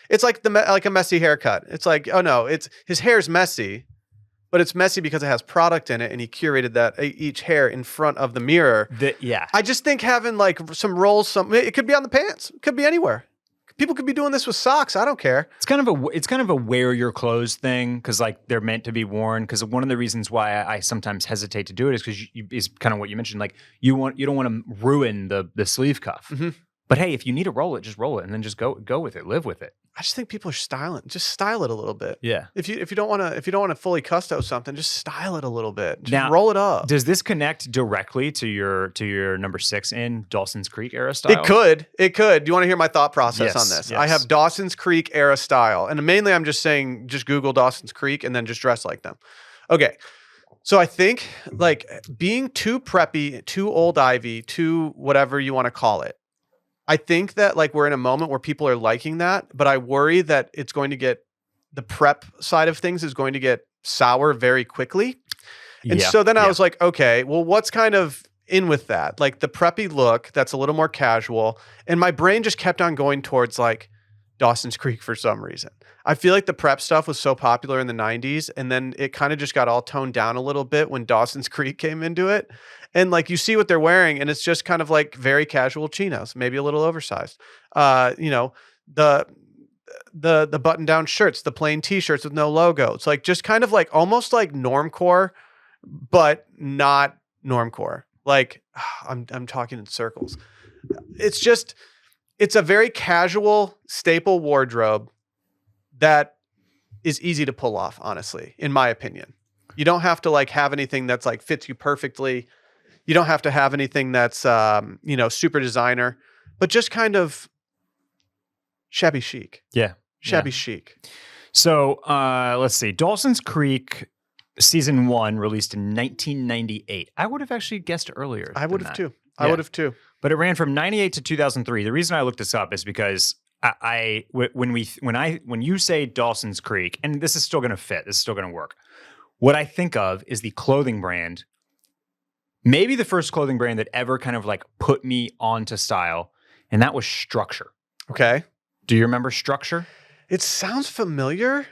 it's like a messy haircut. It's like, oh no, his hair's messy, but it's messy because it has product in it, and he curated that each hair in front of the mirror. I just think having like some rolls, it could be on the pants, it could be anywhere. People could be doing this with socks. I don't care. It's kind of a wear your clothes thing, because like they're meant to be worn. Because one of the reasons why I sometimes hesitate to do it is because is kind of what you mentioned. Like you don't want to ruin the sleeve cuff. But hey, if you need to roll it, just roll it, and then just go with it, live with it. I just think people are styling. Just style it a little bit. Yeah. If you don't want to fully custo something, just style it a little bit. Just now, roll it up. Does this connect directly to your number 6 in Dawson's Creek era style? It could. Do you want to hear my thought process on this? Yes. I have Dawson's Creek era style, and mainly I'm just saying, just Google Dawson's Creek and then just dress like them. Okay. So I think like being too preppy, too old Ivy, too whatever you want to call it. I think that like we're in a moment where people are liking that, but I worry that it's going to get, the prep side of things is going to get sour very quickly. And so then I was like, okay, well, what's kind of in with that? Like the preppy look that's a little more casual. And my brain just kept on going towards like Dawson's Creek for some reason. I feel like the prep stuff was so popular in the 90s, and then it kind of just got all toned down a little bit when Dawson's Creek came into it. And like you see what they're wearing, and it's just kind of like very casual chinos, maybe a little oversized. The button-down shirts, the plain t-shirts with no logo. It's like just kind of like almost like normcore, but not normcore. Like I'm talking in circles. It's a very casual staple wardrobe that is easy to pull off, honestly, in my opinion. You don't have to like have anything that's like fits you perfectly. You don't have to have anything that's super designer, but just kind of shabby chic. Yeah. Shabby chic. So let's see. Dawson's Creek season 1 released in 1998. I would have actually guessed earlier. I would have too. I would have too. But it ran from 98 to 2003. The reason I looked this up is because when you say Dawson's Creek, and this is still going to fit, this is still going to work. What I think of is the clothing brand, maybe the first clothing brand that ever kind of like put me onto style, and that was Structure. Okay. Do you remember Structure? It sounds familiar.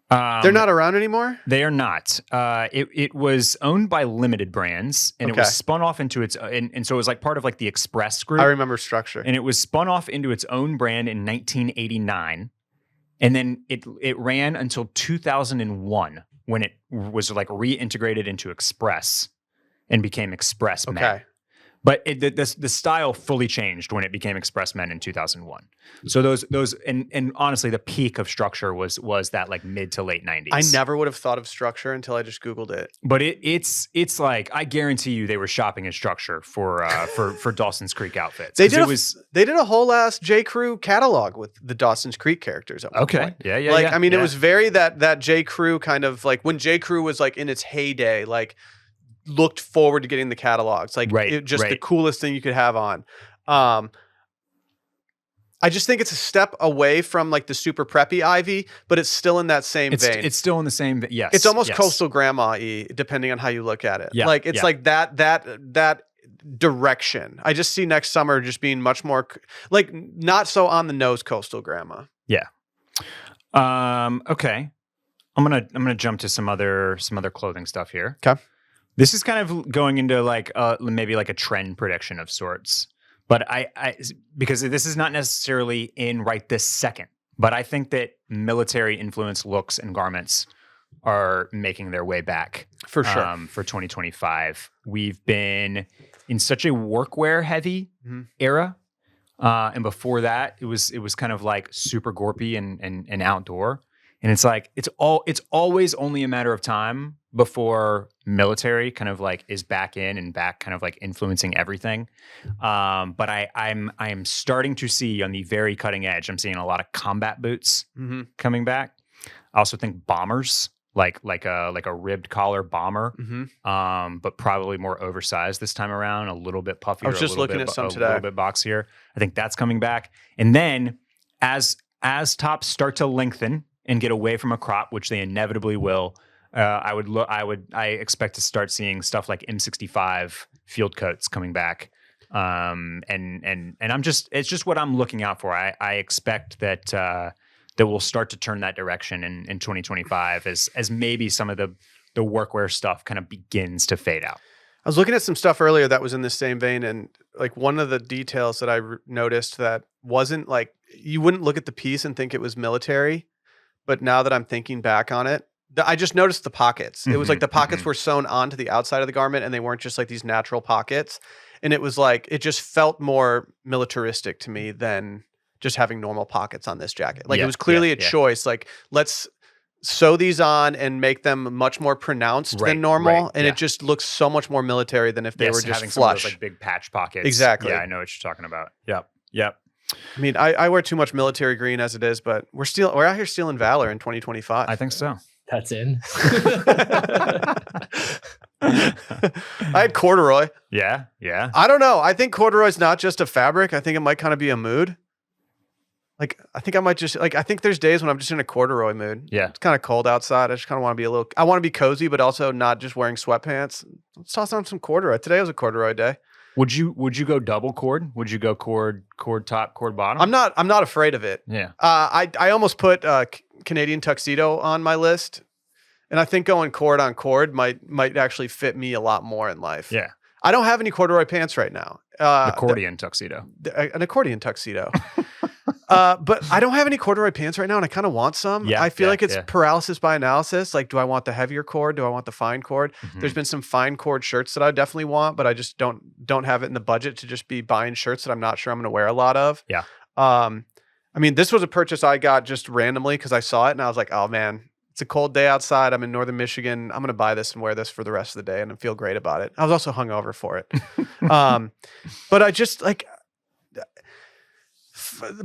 They're not around anymore? They are not. It was owned by Limited Brands, and it was spun off into its and so it was like part of like the Express Group. I remember Structure. And it was spun off into its own brand in 1989. And then it ran until 2001 when it was like reintegrated into Express and became Express Men. Okay. But the style fully changed when it became Express Men in 2001. So those and honestly, the peak of Structure was that like mid to late 90s. I never would have thought of Structure until I just Googled it. But it's like I guarantee you they were shopping at Structure for Dawson's Creek outfits. They did a whole ass J. Crew catalog with the Dawson's Creek characters at one point. Yeah. Like I mean, it was very that J. Crew kind of like when J. Crew was like in its heyday, like looked forward to getting the catalogs. Like the coolest thing you could have on. I just think it's a step away from like the super preppy Ivy, but it's still in that same vein. It's still in the same, yes. It's almost coastal grandma-y, depending on how you look at it. Yeah, like it's like that direction. I just see next summer just being much more like not so on the nose coastal grandma. Yeah. Okay. I'm gonna jump to some other clothing stuff here. Okay. This is kind of going into like maybe like a trend prediction of sorts. But I because this is not necessarily in right this second, but I think that military influenced looks and garments are making their way back for sure for 2025. We've been in such a workwear heavy era, and before that, it was kind of like super gorpy and outdoor. And it's like it's always only a matter of time before military kind of like is back in and back kind of like influencing everything. But I'm starting to see on the very cutting edge. I'm seeing a lot of combat boots coming back. I also think bombers, like a ribbed collar bomber, but probably more oversized this time around, a little bit puffier. I was just looking at some today. A little bit boxier. I think that's coming back. And then as tops start to lengthen and get away from a crop, which they inevitably will, I expect to start seeing stuff like M65 field coats coming back. And it's just what I'm looking out for. I expect that we'll start to turn that direction in 2025 as maybe some of the workwear stuff kind of begins to fade out. I was looking at some stuff earlier that was in the same vein, and like one of the details that I noticed that wasn't like you wouldn't look at the piece and think it was military. But now that I'm thinking back on it, I just noticed the pockets. It was like the pockets were sewn onto the outside of the garment and they weren't just like these natural pockets. And it was like, it just felt more militaristic to me than just having normal pockets on this jacket. Like it was clearly a choice. Like let's sew these on and make them much more pronounced than normal. And it just looks so much more military than if they were just having flush. Some of those, like big patch pockets. Exactly. Yeah, I know what you're talking about. Yep. I mean, I wear too much military green as it is, but we're out here stealing valor in 2025. I think so. That's in. I had corduroy. Yeah. I don't know. I think corduroy is not just a fabric. I think it might kind of be a mood. Like, I think I might just, like, I think there's days when I'm just in a corduroy mood. Yeah. It's kind of cold outside. I just kind of want to be I want to be cozy, but also not just wearing sweatpants. Let's toss on some corduroy. Today was a corduroy day. Would you go double cord? Would you go cord top, cord bottom? I'm not afraid of it. Yeah. I almost put Canadian tuxedo on my list, and I think going cord on cord might actually fit me a lot more in life. Yeah. I don't have any corduroy pants right now. Accordion tuxedo. An accordion tuxedo. But I don't have any corduroy pants right now, and I kind of want some. I feel like it's paralysis by analysis. Like, do I want the heavier cord? Do I want the fine cord? There's been some fine cord shirts that I definitely want, but I just don't have it in the budget to just be buying shirts that I'm not sure I'm going to wear a lot of. Yeah. I mean, this was a purchase I got just randomly because I saw it, and I was like, oh, man, it's a cold day outside. I'm in northern Michigan. I'm going to buy this and wear this for the rest of the day and feel great about it. I was also hungover for it. But I just, like...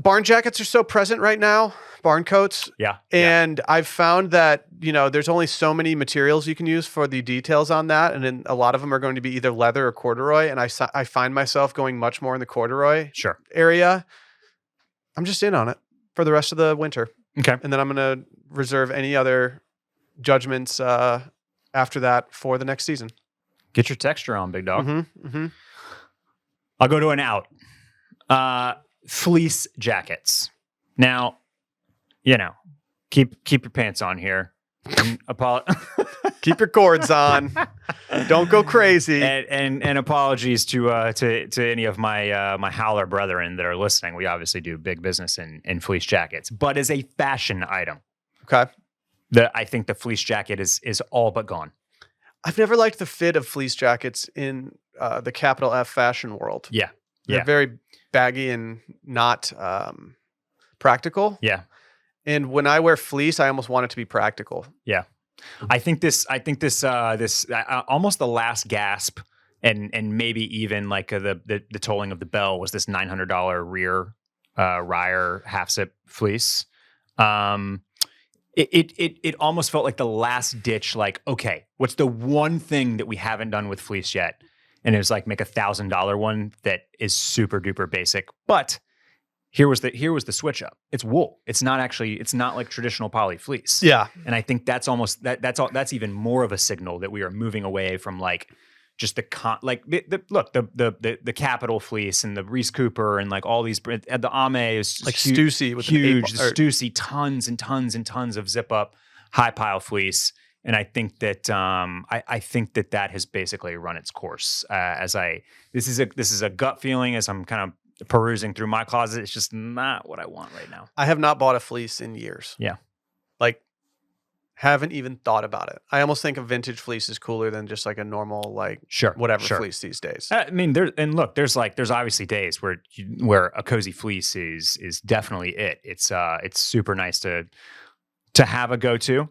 barn jackets are so present right now, barn coats. Yeah. And I've found that, there's only so many materials you can use for the details on that. And then a lot of them are going to be either leather or corduroy. And I find myself going much more in the corduroy area. I'm just in on it for the rest of the winter. Okay. And then I'm going to reserve any other judgments after that for the next season. Get your texture on, big dog. Mm-hmm. I'll go to an out. Fleece jackets. Now, keep your pants on here. And Keep your cords on. Don't go crazy. And apologies to any of my my howler brethren that are listening. We obviously do big business in fleece jackets, but as a fashion item, Okay. I think the fleece jacket is all but gone. I've never liked the fit of fleece jackets in the capital F fashion world. Yeah. They're very baggy and not practical. Yeah. And when I wear fleece, I almost want it to be practical. Yeah. I think this almost the last gasp and maybe even like the tolling of the bell was this $900 rear Ryer half zip fleece. It almost felt like the last ditch, like, okay, what's the one thing that we haven't done with fleece yet? And it was like, make $1,000 one that is super duper basic. But here was the switch up. It's wool. It's not like traditional poly fleece. Yeah. And I think that's almost that's even more of a signal that we are moving away from like just the Capital fleece and the Reese Cooper and like all these the Ame is like Stussy with huge. The Stussy, tons and tons and tons of zip up high pile fleece. And I think that I think that has basically run its course. This is a gut feeling as I'm kind of perusing through my closet. It's just not what I want right now. I have not bought a fleece in years. Yeah. Like, haven't even thought about it. I almost think a vintage fleece is cooler than just like a normal, like, fleece these days. I mean, there's obviously days where a cozy fleece is definitely it. It's super nice to have a go-to,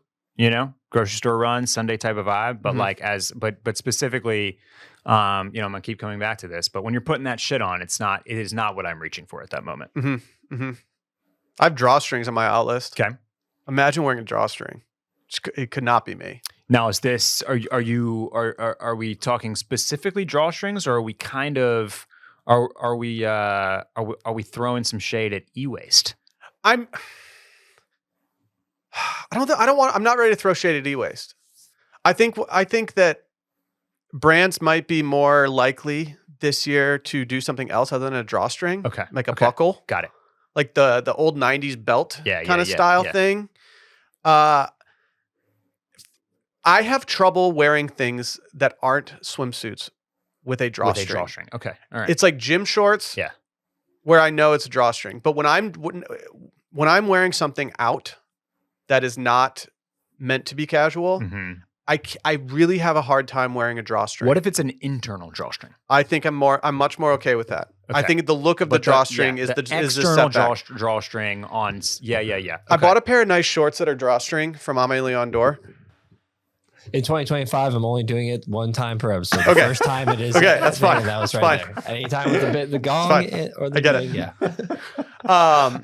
grocery store run, Sunday type of vibe. But but specifically, I'm gonna keep coming back to this, but when you're putting that shit on, it is not what I'm reaching for at that moment. Mm-hmm. Mm-hmm. I have drawstrings on my out list. Okay. Imagine wearing a drawstring. It could not be me. Now, is this, are we talking specifically drawstrings, or are we kind of, are we throwing some shade at e-waste? I'm not ready to throw shade at e-waste. I think that brands might be more likely this year to do something else other than a drawstring. Okay. Like a buckle. Got it. Like the old 90s belt kind of style thing. I have trouble wearing things that aren't swimsuits with a drawstring. Okay. All right. It's like gym shorts. Yeah. Where I know it's a drawstring. But when I'm wearing something out that is not meant to be casual, mm-hmm. I really have a hard time wearing a drawstring. What if it's an internal drawstring? I think I'm much more okay with that. Okay. I think the look of the drawstring is the external drawstring on. Yeah. Okay. I bought a pair of nice shorts that are drawstring from Ame Leon Dor. In 2025, I'm only doing it one time per episode. The first time it is. Okay, that's fine. That was that's right fine. there. Anytime with the gong or the I get ding, it. Yeah.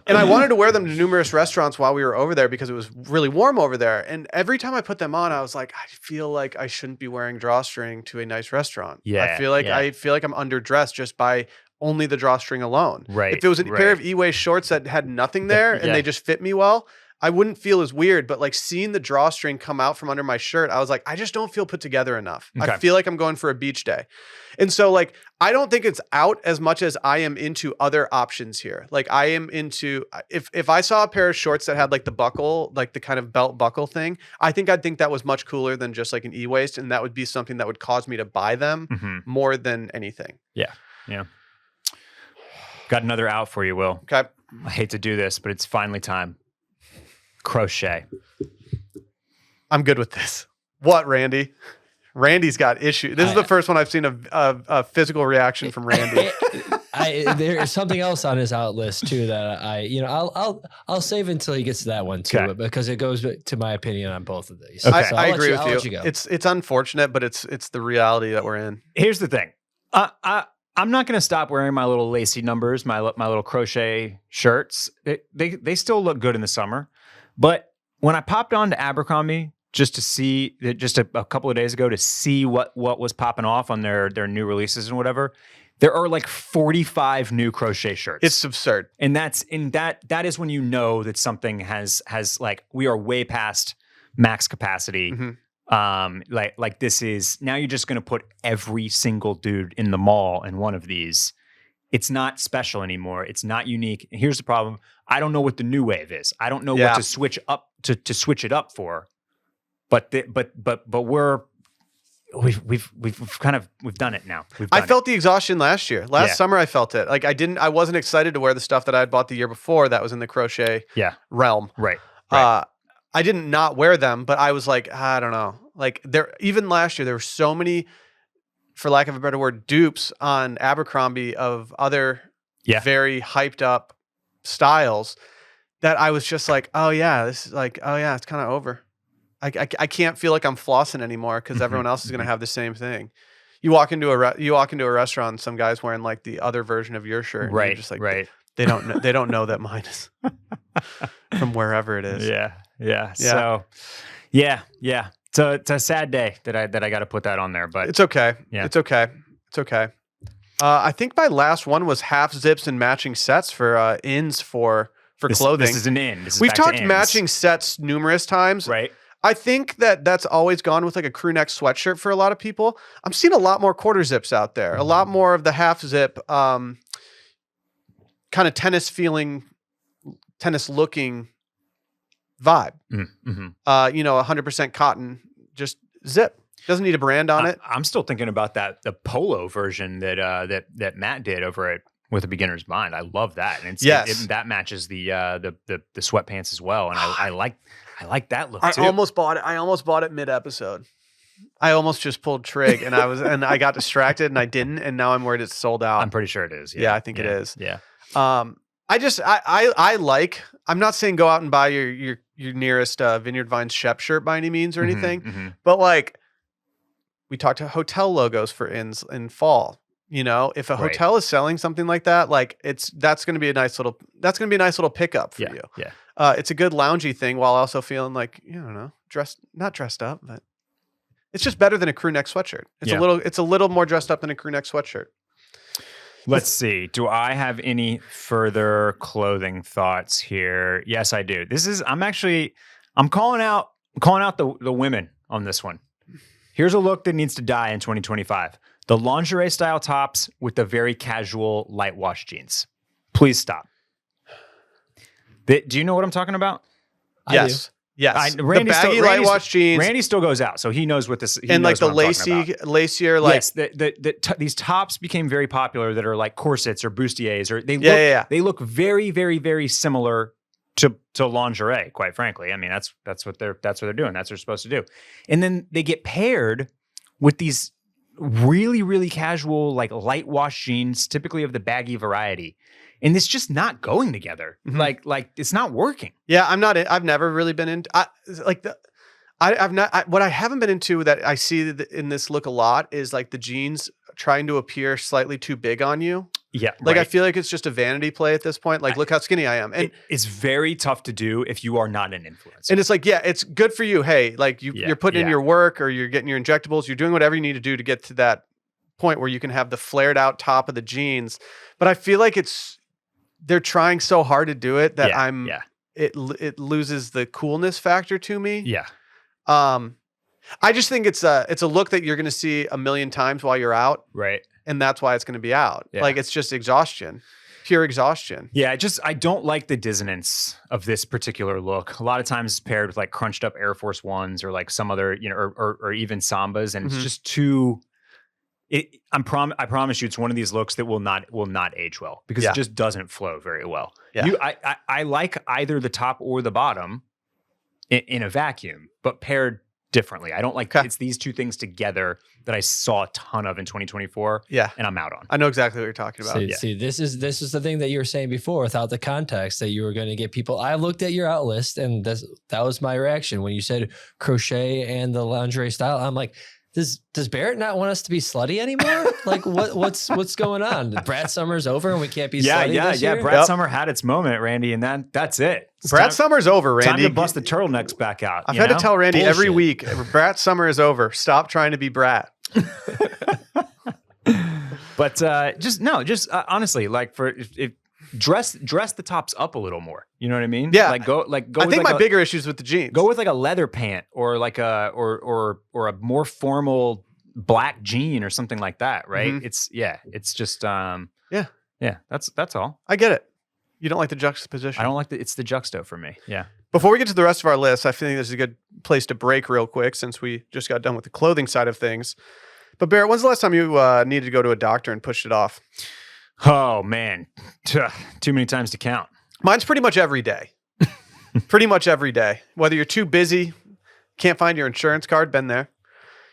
And I wanted to wear them to numerous restaurants while we were over there because it was really warm over there. And every time I put them on, I was like, I feel like I shouldn't be wearing drawstring to a nice restaurant. Yeah. I feel like I'm underdressed just by only the drawstring alone. Right. If it was a pair of e-waste shorts that had nothing there and they just fit me well, I wouldn't feel as weird, but like seeing the drawstring come out from under my shirt, I was like, I just don't feel put together enough. Okay. I feel like I'm going for a beach day. And so like, I don't think it's out as much as I am into other options here. Like I am into, if I saw a pair of shorts that had like the buckle, like the kind of belt buckle thing, I'd think that was much cooler than just like an e-waste. And that would be something that would cause me to buy them more than anything. Yeah. Yeah. Got another out for you, Will. Okay. I hate to do this, but it's finally time. Crochet. I'm good with this. What, Randy? Randy's got issue. This is the first one I've seen a physical reaction from Randy. There is something else on his out list too that I'll save until he gets to that one too, because it goes to my opinion on both of these. Okay. So I agree with let you. go. It's unfortunate, but it's the reality that we're in. Here's the thing. I'm not going to stop wearing my little lacy numbers, my little crochet shirts. They still look good in the summer. But when I popped on to Abercrombie just to see, just a couple of days ago, to see what was popping off on their new releases and whatever, there are like 45 new crochet shirts. It's absurd. And that is when you know that something has like, we are way past max capacity. Mm-hmm. Like this is, now you're just going to put every single dude in the mall in one of these. It's not special anymore. It's not unique. And here's the problem. I don't know what the new wave is. I don't know Yeah. what to switch up to switch it up for. But we've done it now. I felt the exhaustion last year. Last summer I felt it. Like I wasn't excited to wear the stuff that I had bought the year before that was in the crochet realm. Right. I didn't not wear them, but I was like, I don't know. Like even last year there were so many, for lack of a better word, dupes on Abercrombie of other very hyped up styles that I was just like, oh yeah, this is like, oh yeah, it's kind of over. I can't feel like I'm flossing anymore because everyone else is going to have the same thing. You walk into a restaurant, and some guy's wearing like the other version of your shirt. And you're just like, they don't know that mine is from wherever it is. Yeah. So, yeah. So it's a sad day that I got to put that on there, but it's okay. Yeah. It's okay. I think my last one was half zips and matching sets for ins for clothing. This is an in. We've talked matching sets numerous times. Right. I think that's always gone with like a crew neck sweatshirt for a lot of people. I'm seeing a lot more quarter zips out there, a lot more of the half zip, kind of tennis looking vibe. 100% cotton, just zip. Doesn't need a brand on it. I'm still thinking about the polo version that Matt did over at With a Beginner's Mind. I love that, and that matches the sweatpants as well. And I like that look too. I almost bought it mid-episode. I almost just pulled trig, and I got distracted, and I didn't, and now I'm worried it's sold out. I'm pretty sure it is. Yeah, I think it is. Yeah. I like. I'm not saying go out and buy your nearest Vineyard Vines Shep shirt by any means or anything, but like we talked to hotel logos for ins in fall. You know, if a hotel is selling something like that, like that's going to be a nice little pickup for you. Yeah. It's a good loungy thing while also feeling like, I don't know, not dressed up, but it's just better than a crew neck sweatshirt. It's a little more dressed up than a crew neck sweatshirt. Let's see. Do I have any further clothing thoughts here? Yes, I do. I'm calling out the women on this one. Here's a look that needs to die in 2025. The lingerie style tops with the very casual light wash jeans. Please stop. Do you know what I'm talking about? Yes. Yes. The baggy light wash jeans. Randy still goes out, so he knows what this. And like the lacier, like yes, these tops became very popular that are like corsets or bustiers, or they look very, very, very similar to lingerie. Quite frankly, I mean that's what they're doing. That's what they're supposed to do, and then they get paired with these really, really casual like light wash jeans, typically of the baggy variety. And it's just not going together. Like it's not working. Yeah, I've never really been into what I haven't been into that I see in this look a lot is like the jeans trying to appear slightly too big on you. Yeah. Like I feel like it's just a vanity play at this point. Like, look how skinny I am. And it's very tough to do if you are not an influencer. And it's like, yeah, it's good for you. Hey, like you're putting in your work or you're getting your injectables. You're doing whatever you need to do to get to that point where you can have the flared out top of the jeans. But I feel like they're trying so hard to do it that it loses the coolness factor to me. Yeah. I just think it's a look that you're going to see a million times while you're out. Right. And that's why it's going to be out. Yeah. Like it's just exhaustion, pure exhaustion. Yeah. I don't like the dissonance of this particular look. A lot of times it's paired with like crunched up Air Force Ones or like some other, or even Sambas. And it's just too, I promise you, it's one of these looks that will not age well because it just doesn't flow very well. Yeah. I like either the top or the bottom in a vacuum, but paired differently. I don't like it's these two things together that I saw a ton of in 2024. Yeah, and I'm out on. I know exactly what you're talking about. See, this is the thing that you were saying before without the context that you were going to get people. I looked at your out list and that was my reaction when you said crochet and the lingerie style. I'm like, Does Barrett not want us to be slutty anymore? Like what's going on? Brad Summer's over and we can't be slutty this year? Brad Summer had its moment, Randy, and that's it. Brad Summer's over, Randy. Time to bust the turtlenecks back out. I've had to tell Randy every week, Brad Summer is over. Stop trying to be Brad. But honestly, like if dress the tops up a little more. You know what I mean? Yeah. Go. I think my bigger issue is with the jeans. Go with like a leather pant or like a a more formal black jean or something like that. Right? It's just Yeah, that's all. I get it. You don't like the juxtaposition. I don't like it's the juxto for me. Yeah. Before we get to the rest of our list, I think this is a good place to break real quick since we just got done with the clothing side of things. But Barrett, when's the last time you needed to go to a doctor and pushed it off? Oh man, too many times to count. Mine's pretty much every day. Pretty much every day. Whether you're too busy, can't find your insurance card, been there.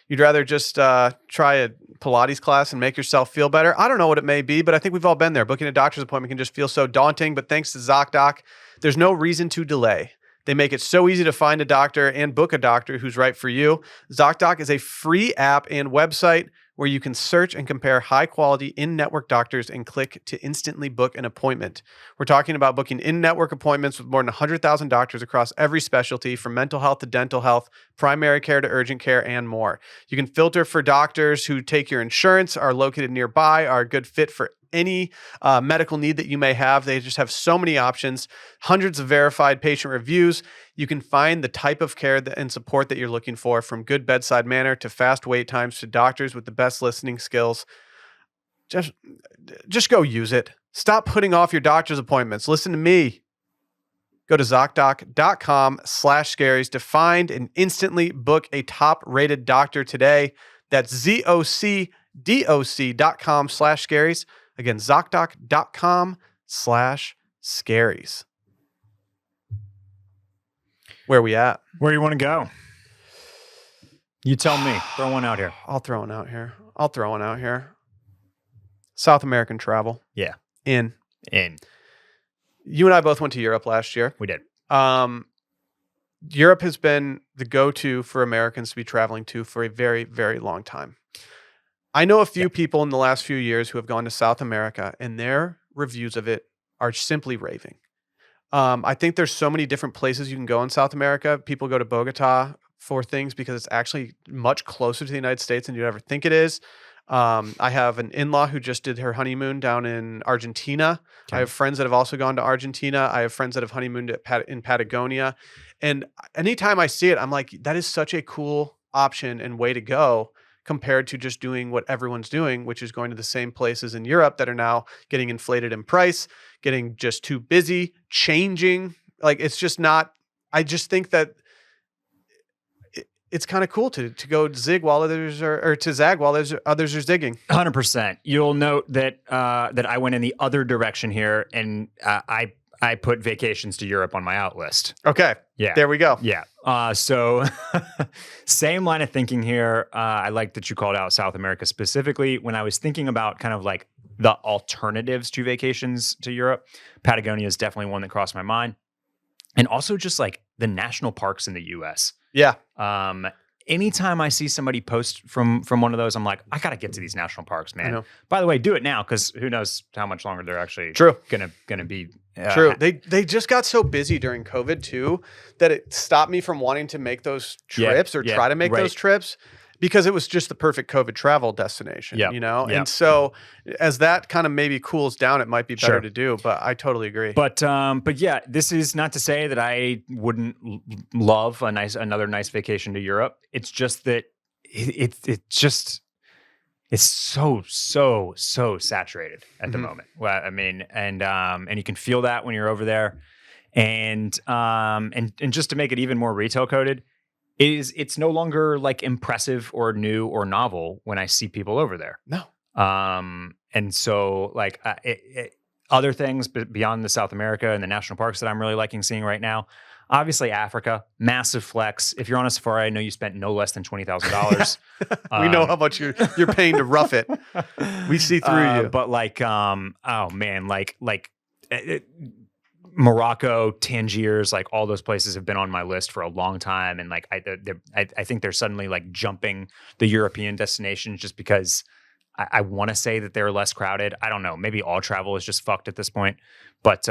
You'd rather just try a Pilates class and make yourself feel better. I don't know what it may be, but I think we've all been there. Booking a doctor's appointment can just feel so daunting, but thanks to Zocdoc, there's no reason to delay. They make it so easy to find a doctor and book a doctor who's right for you. Zocdoc is a free app and website where you can search and compare high-quality in-network doctors and click to instantly book an appointment. We're talking about booking in-network appointments with more than 100,000 doctors across every specialty, from mental health to dental health, primary care to urgent care, and more. You can filter for doctors who take your insurance, are located nearby, are a good fit for any medical need that you may have. They just have so many options, hundreds of verified patient reviews. You can find the type of care and support that you're looking for, from good bedside manner to fast wait times to doctors with the best listening skills. Just go use it. Stop putting off your doctor's appointments. Listen to me. Go to ZocDoc.com/scaries to find and instantly book a top-rated doctor today. That's ZocDoc.com/scaries. Again, ZocDoc.com/scaries. Where are we at? Where you want to go? You tell me. Throw one out here. I'll throw one out here. South American travel. Yeah. In. You and I both went to Europe last year. We did. Europe has been the go-to for Americans to be traveling to for a very, very long time. I know a few people in the last few years who have gone to South America, and their reviews of it are simply raving. I think there's so many different places you can go in South America. People go to Bogota for things because it's actually much closer to the United States than you'd ever think it is. I have an in-law who just did her honeymoon down in Argentina. Okay. I have friends that have also gone to Argentina. I have friends that have honeymooned in Patagonia. And anytime I see it, I'm like, that is such a cool option and way to go, compared to just doing what everyone's doing, which is going to the same places in Europe that are now getting inflated in price, getting just too busy, changing. Like, it's just not, I just think that it's kind of cool to go zig while others are, or to zag while others are zigging. 100%. You'll note that that I went in the other direction here, and I put vacations to Europe on my out list. Okay. Yeah. There we go. Yeah. So same line of thinking here. I like that you called out South America specifically. When I was thinking about kind of like the alternatives to vacations to Europe, Patagonia is definitely one that crossed my mind. And also just like the national parks in the US. Yeah. Anytime I see somebody post from one of those, I'm like, I got to get to these national parks, man. By the way, do it now, because who knows how much longer they're actually gonna be. True. They just got so busy during COVID too that it stopped me from wanting to make those trips try to make those trips, because it was just the perfect COVID travel destination, you know? Yep. And so as that kind of maybe cools down, it might be better to do, but I totally agree. But yeah, this is not to say that I wouldn't love another nice vacation to Europe. It's just that it's so saturated at the moment. Well, I mean, and you can feel that when you're over there. And just to make it even more retail coded, it's no longer like impressive or new or novel when I see people over there. No. And so like other things beyond the South America and the national parks that I'm really liking seeing right now, obviously Africa, massive flex. If you're on a safari, I know you spent no less than $20,000. We know how much you're paying to rough it. We see through you. But like, oh man, Morocco, Tangiers, like all those places have been on my list for a long time, and like I think they're suddenly like jumping the European destinations just because I want to say that they're less crowded. I don't know. Maybe all travel is just fucked at this point, but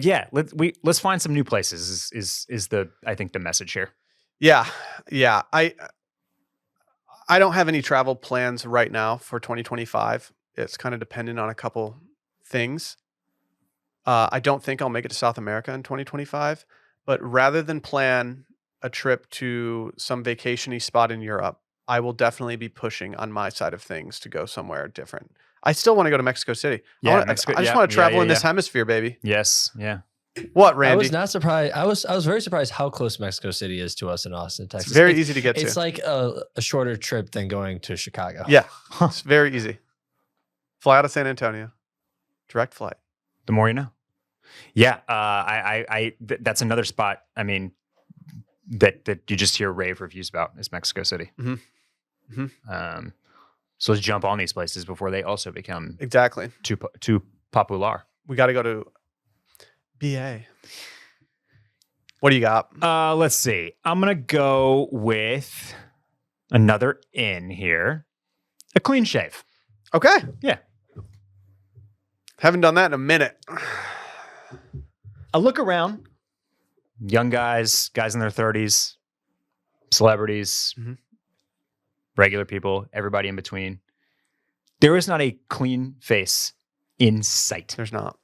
yeah, let's find some new places. Is I think the message here. Yeah. I don't have any travel plans right now for 2025. It's kind of dependent on a couple things. I don't think I'll make it to South America in 2025, but rather than plan a trip to some vacation-y spot in Europe, I will definitely be pushing on my side of things to go somewhere different. I still want to go to Mexico City. I just want to travel in this hemisphere, baby. Yes. Yeah. What, Randy? I was not surprised. I was very surprised how close Mexico City is to us in Austin, Texas. It's very easy to get to. It's like a shorter trip than going to Chicago. Yeah, it's very easy. Fly out of San Antonio, direct flight. The more you know. Yeah, that's another spot. I mean, that you just hear rave reviews about is Mexico City. Mm-hmm. Mm-hmm. So let's jump on these places before they also become exactly too popular. We got to go to BA. What do you got? Let's see. I'm gonna go with another inn here. A clean shave. Okay. Yeah. Haven't done that in a minute. I look around. Young guys in their 30s, celebrities, regular people, everybody in between. There is not a clean face in sight. There's not.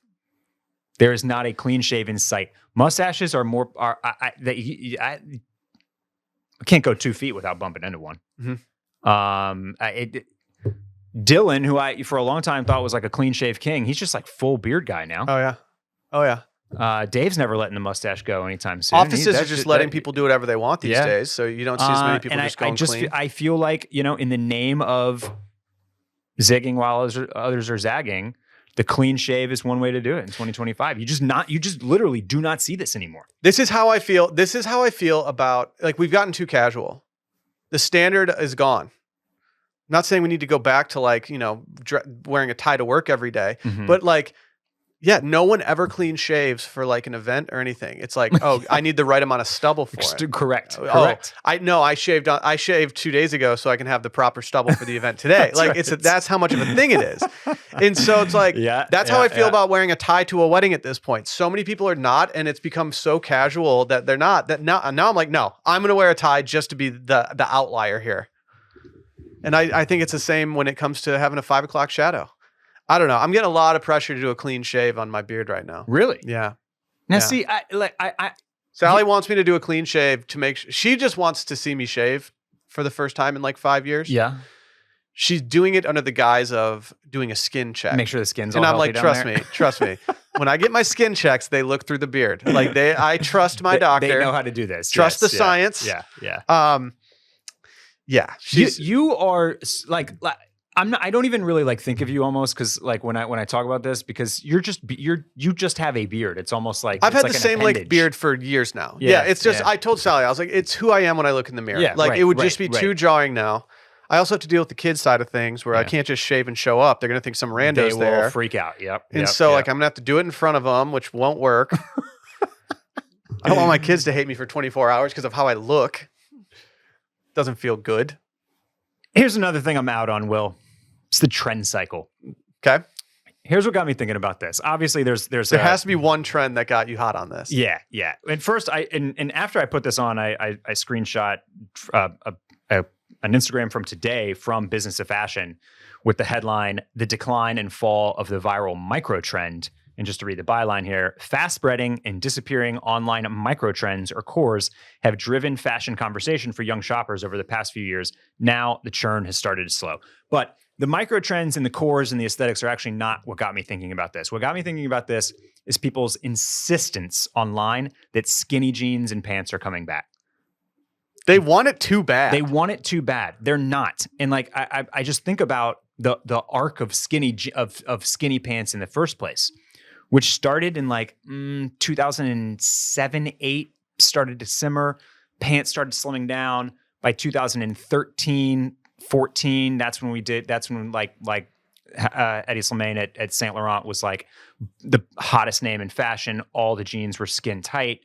There is not a clean shave in sight. Mustaches are more. I can't go 2 feet without bumping into one. Dylan, who I for a long time thought was like a clean shave king, he's just like full beard guy now. Oh yeah. Dave's never letting the mustache go anytime soon. Offices are just letting people do whatever they want these days, so you don't see as many people just going clean. I feel like, in the name of zigging while others are zagging, the clean shave is one way to do it in 2025. You just literally do not see this anymore. This is how I feel. This is how I feel about, like, we've gotten too casual. The standard is gone. I'm not saying we need to go back to, like, wearing a tie to work every day, but like, yeah, no one ever clean shaves for like an event or anything. It's like, oh, I need the right amount of stubble for it. Correct. I shaved 2 days ago so I can have the proper stubble for the event today. Like that's how much of a thing it is. And so it's like, that's how I feel about wearing a tie to a wedding at this point. So many people are not, and it's become so casual that they're not. That now I'm like, no, I'm going to wear a tie just to be the outlier here. And I think it's the same when it comes to having a 5 o'clock shadow. I don't know. I'm getting a lot of pressure to do a clean shave on my beard right now. Really? Yeah. Now, see, I Sally wants me to do a clean shave to make sure. She just wants to see me shave for the first time in like 5 years. Yeah. She's doing it under the guise of doing a skin check. Make sure the skin's all healthy. And I'm like, trust me. When I get my skin checks, they look through the beard. Like I trust my doctor. They know how to do this. Trust the science. Yeah. Yeah. You are like I don't even really like think of you almost because like when I talk about this because you just have a beard. It's almost like I've had the like same like beard for years now. Yeah, it's just I told Sally, I was like, it's who I am when I look in the mirror. Yeah, like it would just be too jarring now. I also have to deal with the kids side of things where I can't just shave and show up. They're gonna think some rando's there. They will freak out. Yep. And so like I'm gonna have to do it in front of them, which won't work. I don't want my kids to hate me for 24 hours because of how I look. Doesn't feel good. Here's another thing I'm out on, Will. It's the trend cycle. Okay. Here's what got me thinking about this. Obviously, there has to be one trend that got you hot on this. Yeah. And first, and after I put this on, I screenshot an Instagram from today from Business to Fashion with the headline, "The Decline and Fall of the Viral Micro Trend." And just to read the byline here, fast spreading and disappearing online micro trends or cores have driven fashion conversation for young shoppers over the past few years. Now the churn has started to slow. But the micro trends and the cores and the aesthetics are actually not what got me thinking about this. What got me thinking about this is people's insistence online that skinny jeans and pants are coming back. They want it too bad. They want it too bad. They're not. And like I just think about the arc of skinny pants in the first place, which started in like 2007, 8, started to simmer. Pants started slimming down. By 2013, 14, that's when Eddie Slimane at Saint Laurent was like the hottest name in fashion. All the jeans were skin tight.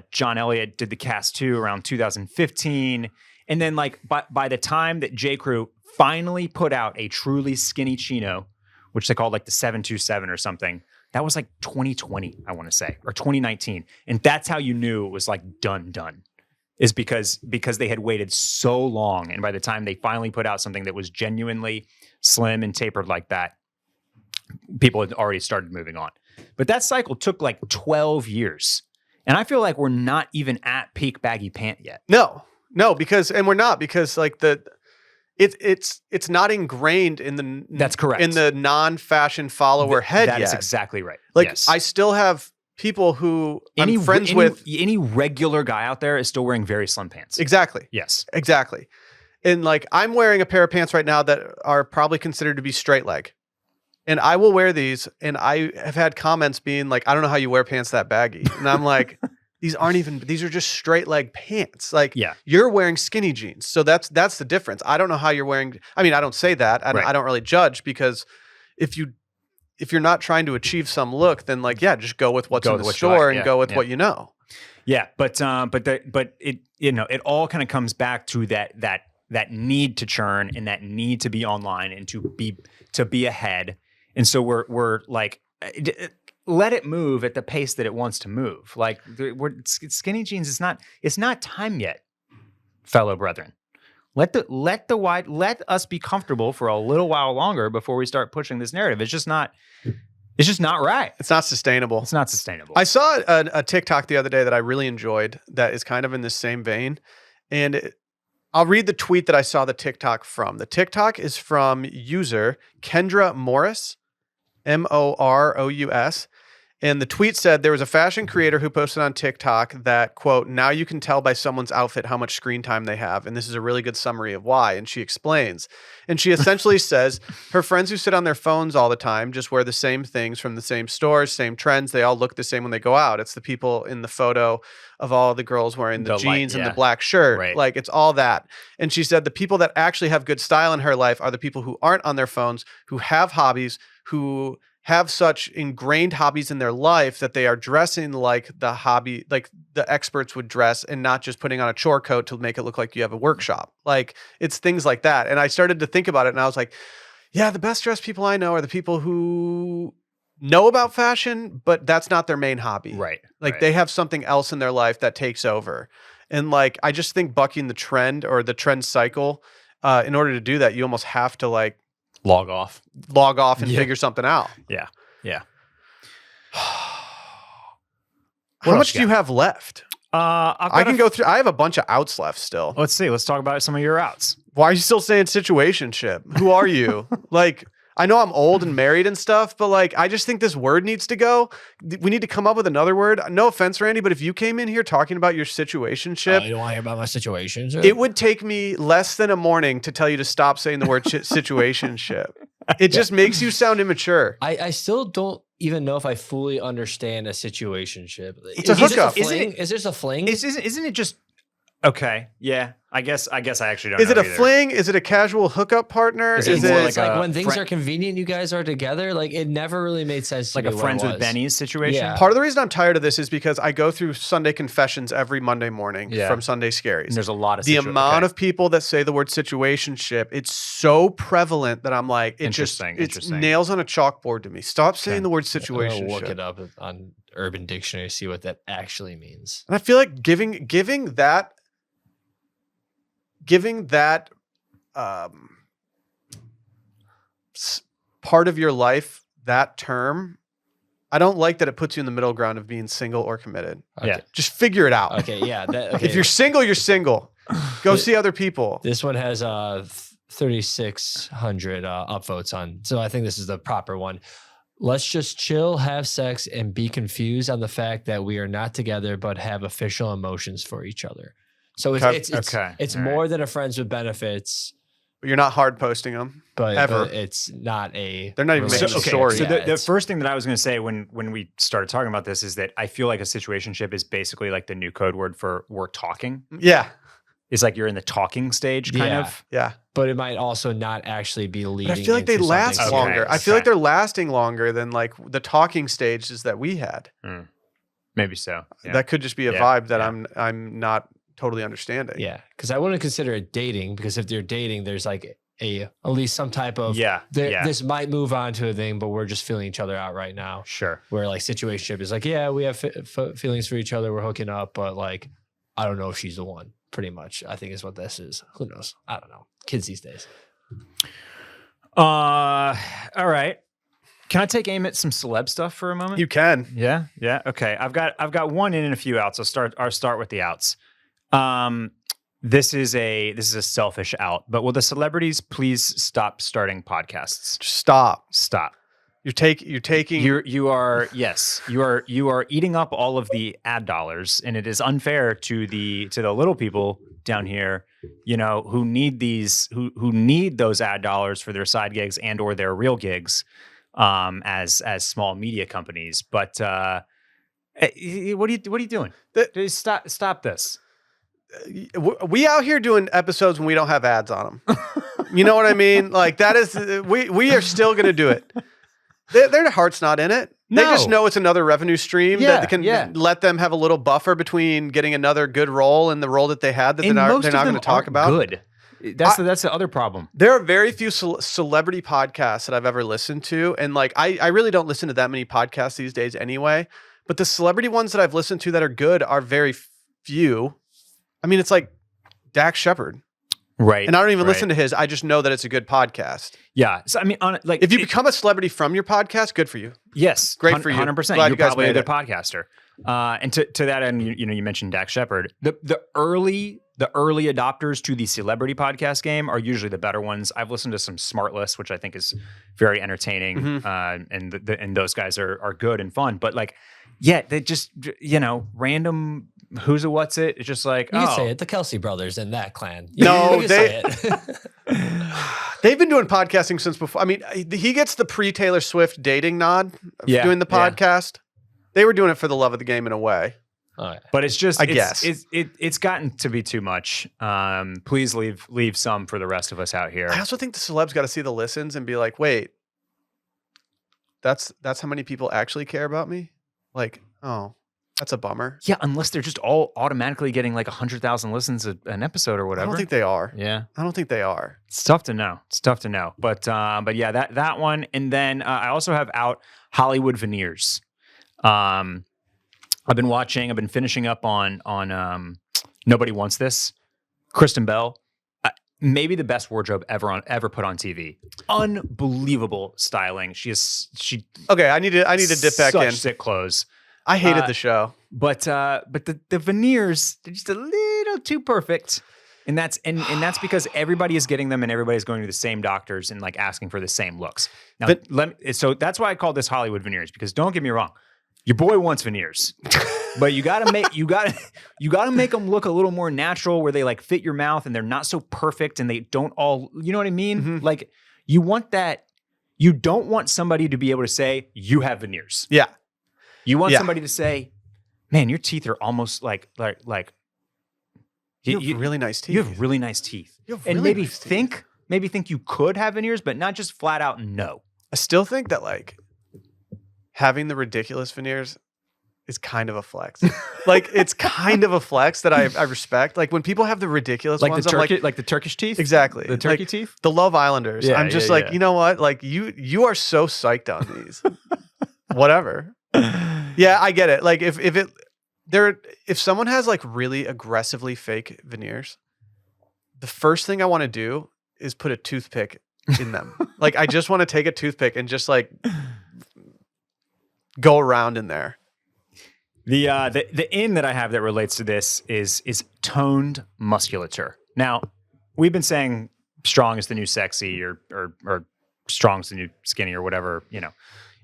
John Elliott did the Cast 2 around 2015. And then like by the time that J. Crew finally put out a truly skinny chino, which they called like the 727 or something, that was like 2020, I want to say, or 2019. And that's how you knew it was like done, is because they had waited so long. And by the time they finally put out something that was genuinely slim and tapered like that, people had already started moving on. But that cycle took like 12 years. And I feel like we're not even at peak baggy pant yet. No. No, and we're not, because like it's not ingrained in the That's correct. in the non-fashion follower head yet. That is exactly right. Like yes. I still have people who I'm friends with. Any regular guy out there is still wearing very slim pants. Exactly. Yes. Exactly. And like I'm wearing a pair of pants right now that are probably considered to be straight leg. And I will wear these, and I have had comments being like, I don't know how you wear pants that baggy. And I'm like, these are just straight leg pants. Like you're wearing skinny jeans. So that's the difference. I don't know how you're wearing. I mean, I don't say that. I don't really judge, because if you're not trying to achieve some look, then like, just go with what's in the store and go with what you know. Yeah. But it, it all kind of comes back to that need to churn and that need to be online and to be ahead. And so we're like, let it move at the pace that it wants to move. Like skinny jeans, it's not time yet, fellow brethren. Let us be comfortable for a little while longer before we start pushing this narrative. It's just not right. It's not sustainable. It's not sustainable. I saw a TikTok the other day that I really enjoyed that is kind of in the same vein. And I'll read the tweet that I saw the TikTok from. The TikTok is from user Kendra Morris, Morous. And the tweet said there was a fashion creator who posted on TikTok that, quote, now you can tell by someone's outfit how much screen time they have. And this is a really good summary of why. And she explains. And she essentially says her friends who sit on their phones all the time just wear the same things from the same stores, same trends. They all look the same when they go out. It's the people in the photo of all the girls wearing the jeans and the black shirt. Right. Like it's all that. And she said the people that actually have good style in her life are the people who aren't on their phones, who have hobbies, who have such ingrained hobbies in their life that they are dressing like the hobby, like the experts would dress, and not just putting on a chore coat to make it look like you have a workshop. Like it's things like that. And I started to think about it, and I was like, yeah, the best dressed people I know are the people who know about fashion, but that's not their main hobby. Right. Like they have something else in their life that takes over. And like, I just think bucking the trend or the trend cycle, in order to do that, you almost have to like, log off and figure something out. Yeah. Yeah. How much do you have left? I can go through. I have a bunch of outs left still. Let's see. Let's talk about some of your outs. Why are you still saying situationship? Who are you? Like, I know I'm old and married and stuff, but like, I just think this word needs to go. We need to come up with another word. No offense, Randy, but if you came in here talking about your situationship, you don't want to hear about my situations? It would take me less than a morning to tell you to stop saying the word situationship. It just makes you sound immature. I still don't even know if I fully understand a situationship. It's a hookup. Is this a fling? Isn't it just okay? Yeah, I guess I actually don't know. Is it a either. fling? Is it a casual hookup partner? Is it like when things are convenient, you guys are together? Like it never really made sense to like me a friends with Benny's situation? Yeah. Part of the reason I'm tired of this is because I go through Sunday confessions every Monday morning from Sunday Scaries. And there's a lot of the amount of people that say the word situationship. It's so prevalent that I'm like, it's nails on a chalkboard to me. Stop saying the word situationship. Look it up on Urban Dictionary, see what that actually means. And I feel like giving that part of your life, that term, I don't like that it puts you in the middle ground of being single or committed. Okay. Yeah. Just figure it out. Okay, yeah. If you're single, you're single. Go see other people. This one has 3,600 upvotes on, so I think this is the proper one. Let's just chill, have sex, and be confused on the fact that we are not together but have official emotions for each other. So it's more than a friends with benefits. You're not hard posting them, but ever. But it's not a. They're not even making a story. So the first thing that I was going to say when we started talking about this is that I feel like a situationship is basically like the new code word for we're talking. Yeah, it's like you're in the talking stage, kind of. Yeah, but it might also not actually be leading. But I feel like they last longer. Okay. I feel like they're lasting longer than like the talking stages that we had. Maybe so. Yeah. That could just be a vibe that I'm not totally understanding. Yeah, because I wouldn't consider it dating, because if they're dating, there's like at least some type of this might move on to a thing, but we're just feeling each other out right now. Sure. Where like situationship is like, yeah, we have feelings for each other, we're hooking up, but like I don't know if she's the one. Pretty much, I think is what this is. Who knows? I don't know. Kids these days. All right. Can I take aim at some celeb stuff for a moment? You can. Yeah. Yeah. Okay. I've got one in and a few outs. I'll start with the outs. this is a selfish out, but will the celebrities please stop starting podcasts? Just stop. You're taking. You are eating up all of the ad dollars, and it is unfair to the little people down here, who need who need those ad dollars for their side gigs and or their real gigs, as small media companies. But what are you doing? Stop this. We out here doing episodes when we don't have ads on them. You know what I mean? Like that is we are still going to do it. Their heart's not in it. They just know it's another revenue stream that can let them have a little buffer between getting another good role and the role that they had that they're not going to talk about. Good. That's the other problem. There are very few celebrity podcasts that I've ever listened to, and like I really don't listen to that many podcasts these days anyway. But the celebrity ones that I've listened to that are good are very few. I mean, it's like Dax Shepard. Right. And I don't even listen to his. I just know that it's a good podcast. Yeah. So I mean, if you become a celebrity from your podcast, good for you. Yes. Great for you. 100%. Glad You're you guys probably a made good it. podcaster. And to that end, you mentioned Dax Shepard. The early adopters to the celebrity podcast game are usually the better ones. I've listened to some Smart Lists, which I think is very entertaining. And those guys are good and fun. But like, yeah, they just, random who's a what's it. It's just like, You can say it. The Kelsey brothers and that clan. No, you can say it. They've been doing podcasting since before. I mean, he gets the pre-Taylor Swift dating nod of doing the podcast. They were doing it for the love of the game in a way. But it's just, I guess it's gotten to be too much. Please leave some for the rest of us out here. I also think the celebs got to see the listens and be like, wait, that's how many people actually care about me? Like, oh, that's a bummer. Yeah, unless they're just all automatically getting like 100,000 listens an episode or whatever. I don't think they are. Yeah, I don't think they are. It's tough to know. But yeah, that one, and then I also have out Hollywood Veneers. I've been finishing up on Nobody Wants This. Kristen Bell, maybe the best wardrobe ever put on TV. Unbelievable styling. Okay, I need to dip back in. Sick clothes. I hated the show, but the veneers, they're just a little too perfect, and that's because everybody is getting them and everybody's going to the same doctors and like asking for the same looks. Now, so that's why I call this Hollywood Veneers, because don't get me wrong, your boy wants veneers, but you gotta make them look a little more natural, where they like fit your mouth and they're not so perfect and they don't all, you know what I mean? Mm-hmm. Like you want that. You don't want somebody to be able to say you have veneers. Yeah. You want somebody to say, "Man, your teeth are almost like you have really nice teeth. You have really nice teeth." And maybe think you could have veneers, but not just flat out no. I still think that like having the ridiculous veneers is kind of a flex. Like it's kind of a flex that I respect. Like when people have the ridiculous ones, like the Turkish teeth, exactly, the turkey teeth, the Love Islanders. Yeah, I'm just you know what? Like you are so psyched on these. Whatever. Yeah, I get it. Like if someone has like really aggressively fake veneers, the first thing I want to do is put a toothpick in them. Like I just want to take a toothpick and just like go around in there. The in that I have that relates to this is toned musculature. Now, we've been saying strong is the new sexy or strong's the new skinny or whatever,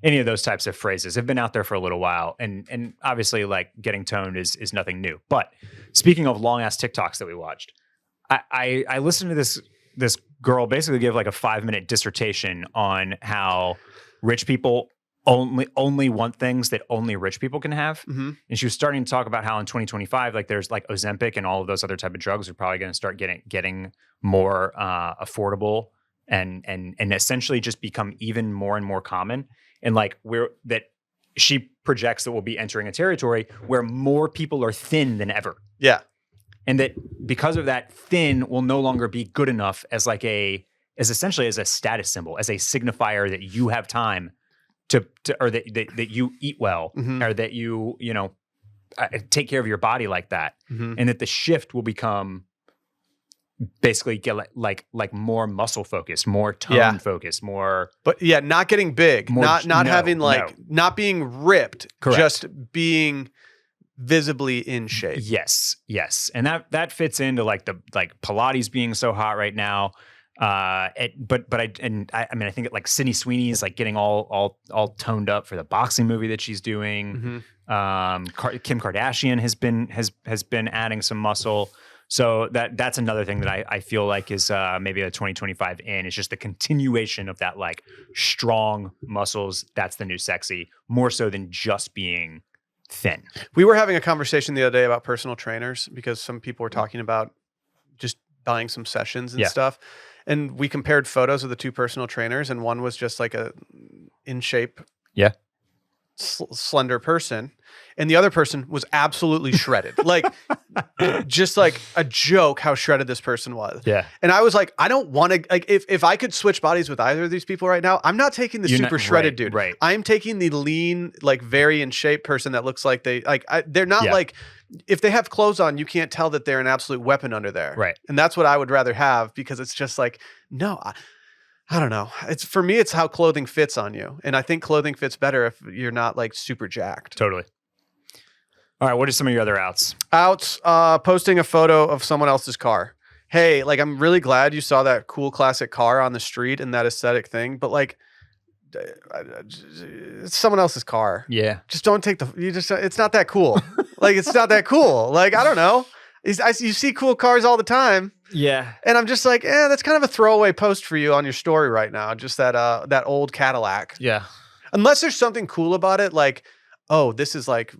any of those types of phrases have been out there for a little while. And obviously like getting toned is nothing new. But speaking of long ass TikToks that we watched, I listened to this girl basically give like a 5-minute dissertation on how rich people only want things that only rich people can have. Mm-hmm. And she was starting to talk about how in 2025, like there's like Ozempic and all of those other type of drugs are probably going to start getting more affordable and essentially just become even more and more common. And like she projects that we'll be entering a territory where more people are thin than ever. Yeah. And that because of that, thin will no longer be good enough as essentially as a status symbol, as a signifier that you have time or that you eat well, mm-hmm. or that you take care of your body like that. Mm-hmm. And that the shift will become basically get like more muscle focused, more tone focused, more. But yeah, not getting big, not being ripped, correct. Just being visibly in shape. Yes. And that fits into like Pilates being so hot right now. I mean, I think like Sydney Sweeney is like getting all toned up for the boxing movie that she's doing. Mm-hmm. Kim Kardashian has been adding some muscle. So that's another thing that I feel like is maybe a 2025 in. It's just the continuation of that like strong muscles. That's the new sexy, more so than just being thin. We were having a conversation the other day about personal trainers because some people were talking about just buying some sessions and stuff. And we compared photos of the two personal trainers, and one was just like a in shape, slender person, and the other person was absolutely shredded, like just like a joke how shredded this person was. Yeah. And I was like, I don't want to, like, if I could switch bodies with either of these people right now, I'm not taking the super shredded dude. Right. I'm taking the lean, like very in shape person that looks like they're not like, if they have clothes on, you can't tell that they're an absolute weapon under there. Right. And that's what I would rather have, because it's just like, no, I don't know. It's for me, it's how clothing fits on you. And I think clothing fits better if you're not like super jacked. Totally. All right. What are some of your other outs? Outs, posting a photo of someone else's car. Hey, like, I'm really glad you saw that cool classic car on the street and that aesthetic thing, but like, it's someone else's car. Yeah. Just don't take it's not that cool. Like, it's not that cool. Like, I don't know. You see cool cars all the time. Yeah. And I'm just like, that's kind of a throwaway post for you on your story right now. Just that old Cadillac. Yeah. Unless there's something cool about it, like, oh, this is like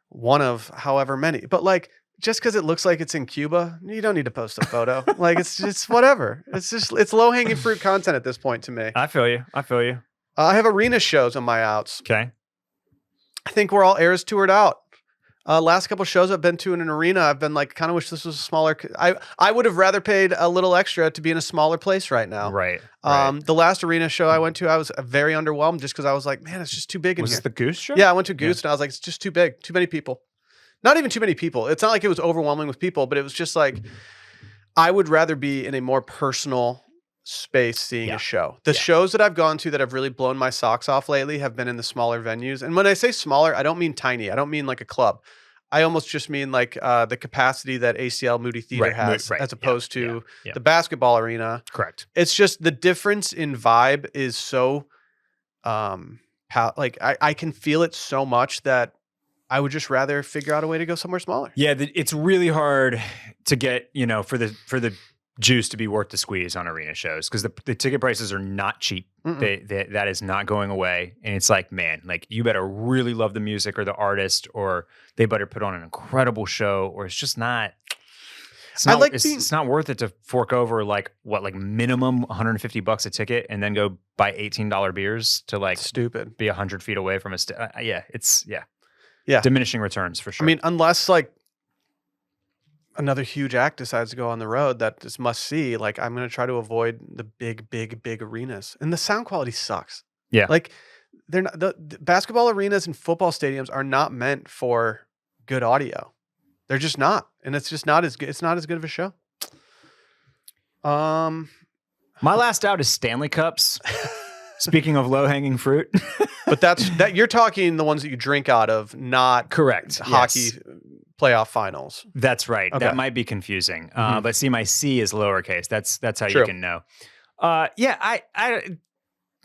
one of however many. But like, just because it looks like it's in Cuba, you don't need to post a photo. Like, it's just whatever. It's low hanging fruit content at this point to me. I feel you. I have arena shows on my outs. Okay. I think we're all Eras toured out. Last couple shows I've been to in an arena, I've been like, kind of wish this was a smaller. I would have rather paid a little extra to be in a smaller place right now. Right. The last arena show I went to, I was very underwhelmed just because I was like, man, it's just too big in here. Was this the Goose show? Yeah, I went to Goose and I was like, it's just too big, too many people. Not even too many people. It's not like it was overwhelming with people, but it was just like, I would rather be in a more personal space seeing a show. The shows that I've gone to that have really blown my socks off lately have been in the smaller venues. And when I say smaller, I don't mean tiny. I don't mean like a club. I almost just mean like the capacity that ACL Moody Theater has, as opposed to the basketball arena. Correct. It's just the difference in vibe is so, like I can feel it so much that I would just rather figure out a way to go somewhere smaller. Yeah, it's really hard to get, for the juice to be worth the squeeze on arena shows, because the ticket prices are not cheap. That is not going away. And it's like, man, like, you better really love the music or the artist, or they better put on an incredible show, or it's just not. It's not worth it to fork over like minimum $150 a ticket and then go buy $18 beers to like stupid be 100 feet away from a diminishing returns for sure. I mean, unless like another huge act decides to go on the road that is must see, like, I'm going to try to avoid the big arenas, and the sound quality sucks. Yeah. Like, they're not, the basketball arenas and football stadiums are not meant for good audio. They're just not. And it's just not as good. It's not as good of a show. My last out is Stanley Cups. Speaking of low hanging fruit, but that you're talking the ones that you drink out of, not correct hockey playoff finals. That's right. Okay. That might be confusing. But see, my C is lowercase. That's how you can know. I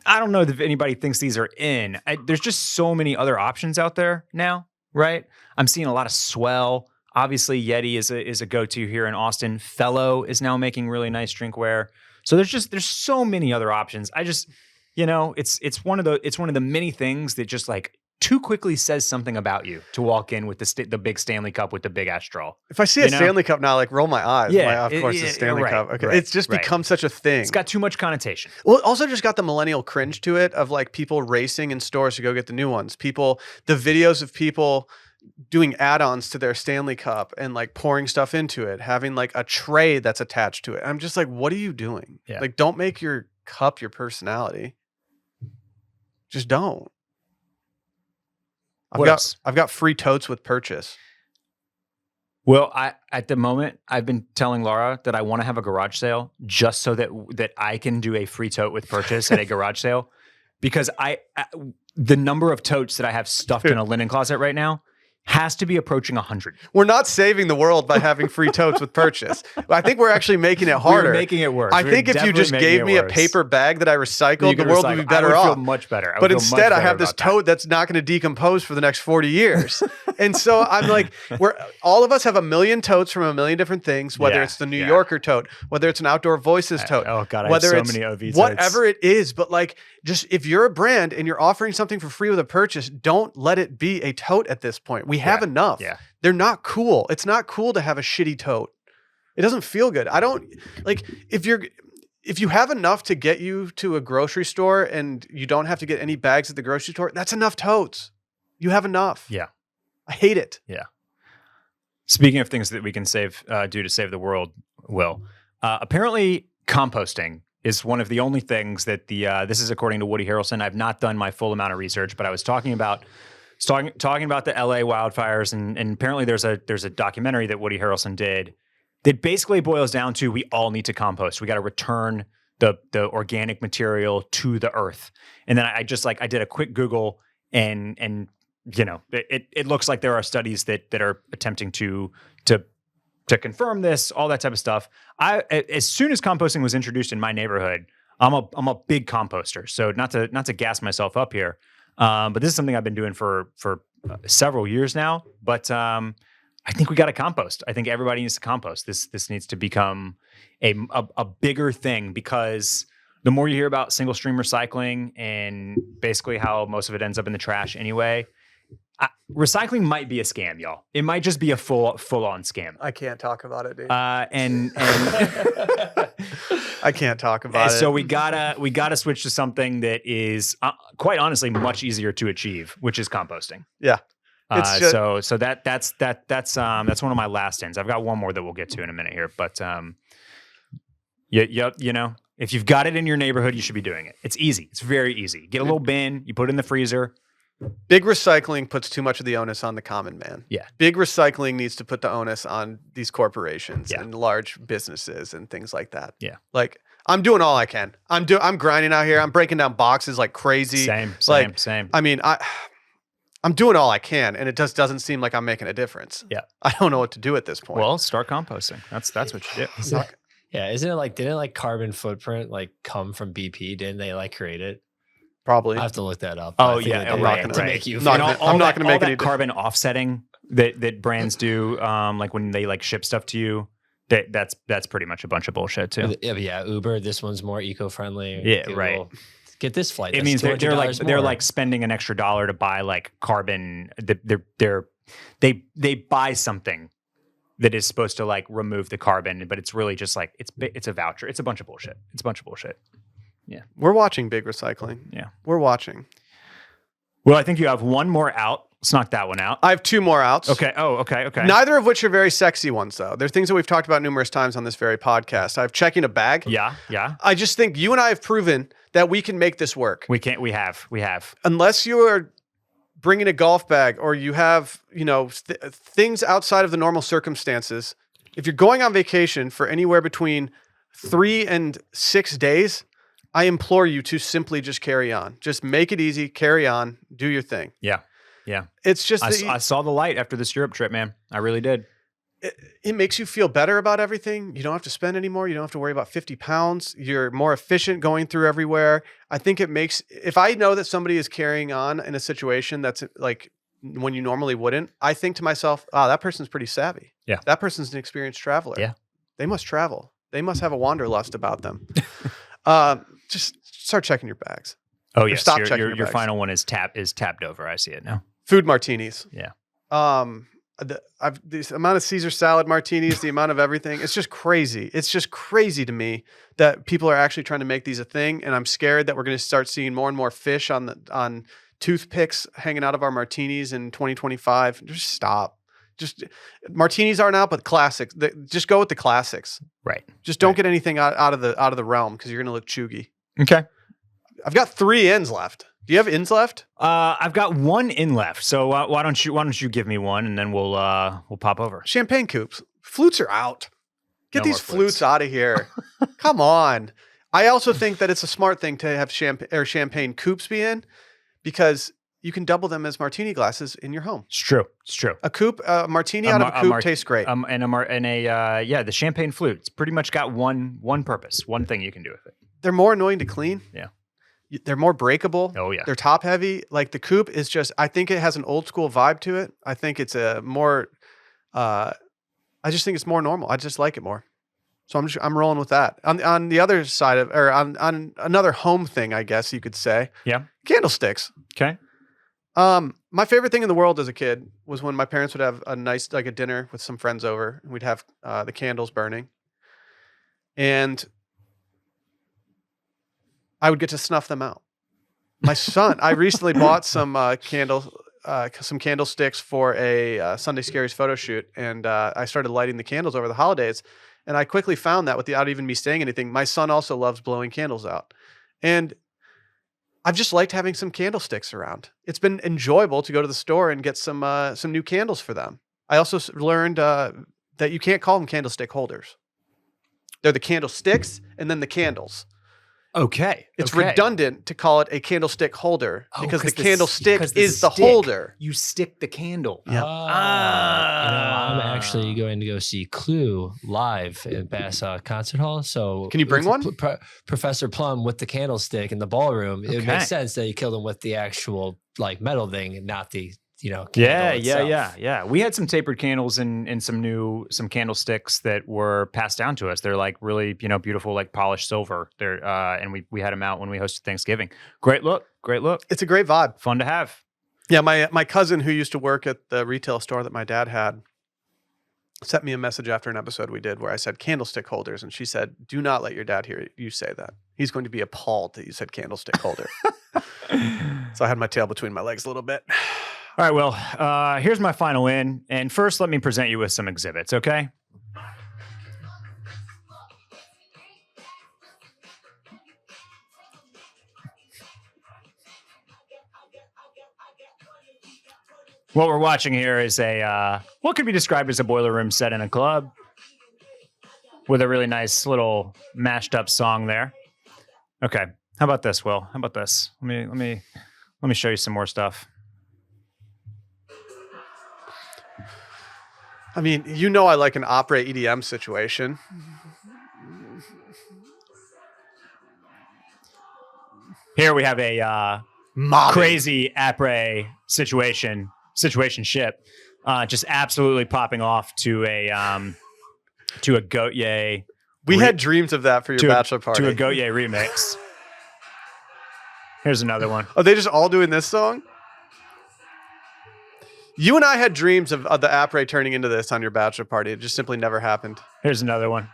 don't know if anybody thinks these are in. There's just so many other options out there now, right? I'm seeing a lot of Swell. Obviously, Yeti is a go-to here in Austin. Fellow is now making really nice drinkware. So there's so many other options. I just, it's one of the many things that just like too quickly says something about you to walk in with the big Stanley Cup with the big ass straw. If I see a Stanley Cup now, like, roll my eyes. Yeah, of course, the Stanley Cup. Okay, right, it's just become such a thing. It's got too much connotation. Well, it also just got the millennial cringe to it of like people racing in stores to go get the new ones. The videos of people doing add-ons to their Stanley Cup and like pouring stuff into it, having like a tray that's attached to it. I'm just like, what are you doing? Yeah. Like, don't make your cup your personality. Just don't. I've got free totes with purchase. Well, at the moment, I've been telling Laura that I want to have a garage sale just so that I can do a free tote with purchase at a garage sale, because the number of totes that I have stuffed in a linen closet right now has to be approaching 100. We're not saving the world by having free totes with purchase. I think we're actually making it harder. We're making it worse. I think if you just gave me a paper bag that I recycled, the world would be better off. I would feel much better. But instead, I have this tote that's not going to decompose for the next 40 years. And so I'm like, all of us have a million totes from a million different things, whether it's the New Yorker tote, whether it's an Outdoor Voices tote, oh God, whether I have it's so many OV totes. whatever it is. But like, just if you're a brand and you're offering something for free with a purchase, don't let it be a tote at this point. We have enough. Yeah. They're not cool. It's not cool to have a shitty tote. It doesn't feel good. I don't like if you have enough to get you to a grocery store and you don't have to get any bags at the grocery store, that's enough totes. You have enough. Yeah. I hate it. Yeah. Speaking of things that we can do to save the world, Will, apparently composting is one of the only things that this is according to Woody Harrelson. I've not done my full amount of research, but I was talking about the LA wildfires, and apparently there's a documentary that Woody Harrelson did that basically boils down to we all need to compost. We got to return the organic material to the earth. And then I did a quick Google, and you know, it looks like there are studies that are attempting to confirm this, all that type of stuff. As soon as composting was introduced in my neighborhood, I'm a big composter. So not to gas myself up here, but this is something I've been doing for several years now. But I think we got to compost. I think everybody needs to compost. This needs to become a bigger thing, because the more you hear about single stream recycling and basically how most of it ends up in the trash anyway, recycling might be a scam, y'all. It might just be a full on scam. I can't talk about it, dude. And I can't talk about it. So we gotta switch to something that is quite honestly much easier to achieve, which is composting. Yeah. So that's one of my last ends. I've got one more that we'll get to in a minute here, but you know, if you've got it in your neighborhood, you should be doing it. It's easy. It's very easy. Get a little bin, you put it in the freezer. Big recycling puts too much of the onus on the common man. Yeah. Big recycling needs to put the onus on these corporations and large businesses and things like that. Yeah. Like, I'm doing all I can. I'm grinding out here. I'm breaking down boxes like crazy. Same. I mean, I'm doing all I can, and it just doesn't seem like I'm making a difference. Yeah. I don't know what to do at this point. Well, start composting. That's what you do. Isn't it like, didn't like carbon footprint like come from BP? Didn't they like create it? Probably. I have to look that up. Oh yeah, I'm not gonna make you. I'm not going to make any carbon offsetting that brands do, like when they like ship stuff to you. That's pretty much a bunch of bullshit too. Yeah, Uber. This one's more eco-friendly. Yeah, right. Get this flight. It means they're like spending an extra $1 to buy like carbon. They buy something that is supposed to like remove the carbon, but it's really just like it's a voucher. It's a bunch of bullshit. Yeah. We're watching big recycling. Yeah. We're watching. Well, I think you have one more out. Let's knock that one out. I have two more outs. Okay. Oh, okay. Neither of which are very sexy ones, though. They're things that we've talked about numerous times on this very podcast. I have checking a bag. Yeah. I just think you and I have proven that we can make this work. We have. Unless you are bringing a golf bag or you have, you know, things outside of the normal circumstances. If you're going on vacation for anywhere between 3 and 6 days, I implore you to simply just carry on. Just make it easy, carry on, do your thing. Yeah. It's just I saw the light after this Europe trip, man. I really did. It makes you feel better about everything. You don't have to spend anymore. You don't have to worry about 50 pounds. You're more efficient going through everywhere. I think it makes, if I know that somebody is carrying on in a situation that's like when you normally wouldn't, I think to myself, that person's pretty savvy. Yeah. That person's an experienced traveler. Yeah. They must travel. They must have a wanderlust about them. Just start checking your bags. Oh yes, stop checking your bags. Final one is tapped over. I see it now. Food martinis. Yeah. The amount of Caesar salad martinis, the amount of everything, it's just crazy. It's just crazy to me that people are actually trying to make these a thing. And I'm scared that we're going to start seeing more and more fish on toothpicks hanging out of our martinis in 2025. Just stop. Just martinis aren't out, but classics. Just go with the classics. Right. Just don't get anything out of the realm because you're going to look chuggy. Okay. I've got 3 ins left. Do you have ins left? I've got 1 in left. So why don't you give me one and then we'll pop over. Champagne coupes. Flutes are out. Get No these more flutes out of here. Come on. I also think that it's a smart thing to have champagne coupes be in because you can double them as martini glasses in your home. It's true. It's true. A coupe, martini out of a coupe tastes great. The champagne flute. It's pretty much got one purpose, one thing you can do with it. They're more annoying to clean. Yeah. They're more breakable. Oh yeah. They're top heavy. Like the coupe is just, I think it has an old school vibe to it. I think it's a more, I just think it's more normal. I just like it more. So I'm rolling with that. On the other side of, or on another home thing, I guess you could say. Yeah. Candlesticks. Okay. My favorite thing in the world as a kid was when my parents would have a nice, like a dinner with some friends over, and we'd have the candles burning. And I would get to snuff them out. My son, I recently bought some candlesticks for a Sunday Scaries photo shoot, and I started lighting the candles over the holidays. And I quickly found that without even me saying anything, my son also loves blowing candles out. And I've just liked having some candlesticks around. It's been enjoyable to go to the store and get some new candles for them. I also learned that you can't call them candlestick holders. They're the candlesticks and then the candles. Okay. It's redundant to call it a candlestick holder because the candlestick is the holder. You stick the candle. Yeah. I'm actually going to go see Clue live in Bass Concert Hall. So can you bring one? Professor Plum with the candlestick in the ballroom. It makes sense that you killed him with the actual like metal thing and not the candle itself. Yeah. We had some tapered candles and some candlesticks that were passed down to us. They're like really, beautiful, like polished silver. They're and we had them out when we hosted Thanksgiving. Great look. It's a great vibe. Fun to have. Yeah, my cousin who used to work at the retail store that my dad had sent me a message after an episode we did where I said candlestick holders, and she said, "Do not let your dad hear you say that. He's going to be appalled that you said candlestick holder." So I had my tail between my legs a little bit. All right, well, here's my final in. And first, let me present you with some exhibits, okay? What we're watching here is what could be described as a boiler room set in a club with a really nice little mashed up song there. Okay, how about this, Will? How about this? Let me show you some more stuff. I mean, I like an opera EDM situation. Here we have a crazy après situationship, just absolutely popping off to a Gautier. We had dreams of that for your bachelor party. To a Gautier remix. Here's another one. Are they just all doing this song? You and I had dreams of the après turning into this on your bachelor party. It just simply never happened. Here's another one.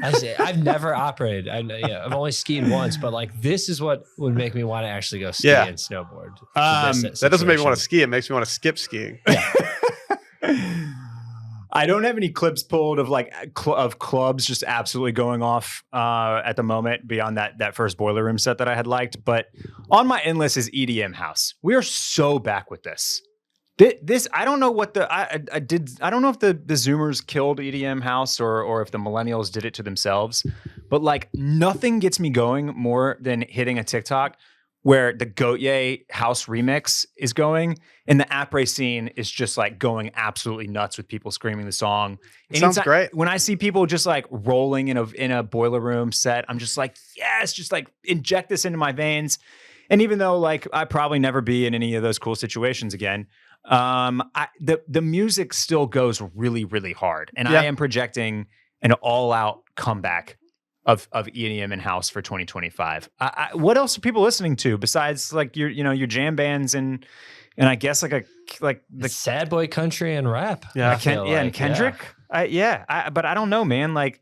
I've never operated. I've only skied once, but like this is what would make me want to actually go ski and snowboard. That doesn't make me want to ski. It makes me want to skip skiing. Yeah. I don't have any clips pulled of clubs just absolutely going off at the moment beyond that first boiler room set that I had liked. But on my in list is EDM house. We are so back with this. This I don't know what I don't know if the Zoomers killed EDM house or if the millennials did it to themselves. But like nothing gets me going more than hitting a TikTok where the Gautier house remix is going and the après scene is just like going absolutely nuts with people screaming the song. Sounds great. When I see people just like rolling in a boiler room set, I'm just like, yes, just like inject this into my veins. And even though like I probably never be in any of those cool situations again, the music still goes really, really hard. And I am projecting an all-out comeback of EDM in house for 2025. What else are people listening to besides like your jam bands and I guess like the sad boy country and rap? Yeah, and Kendrick. But I don't know, man. Like,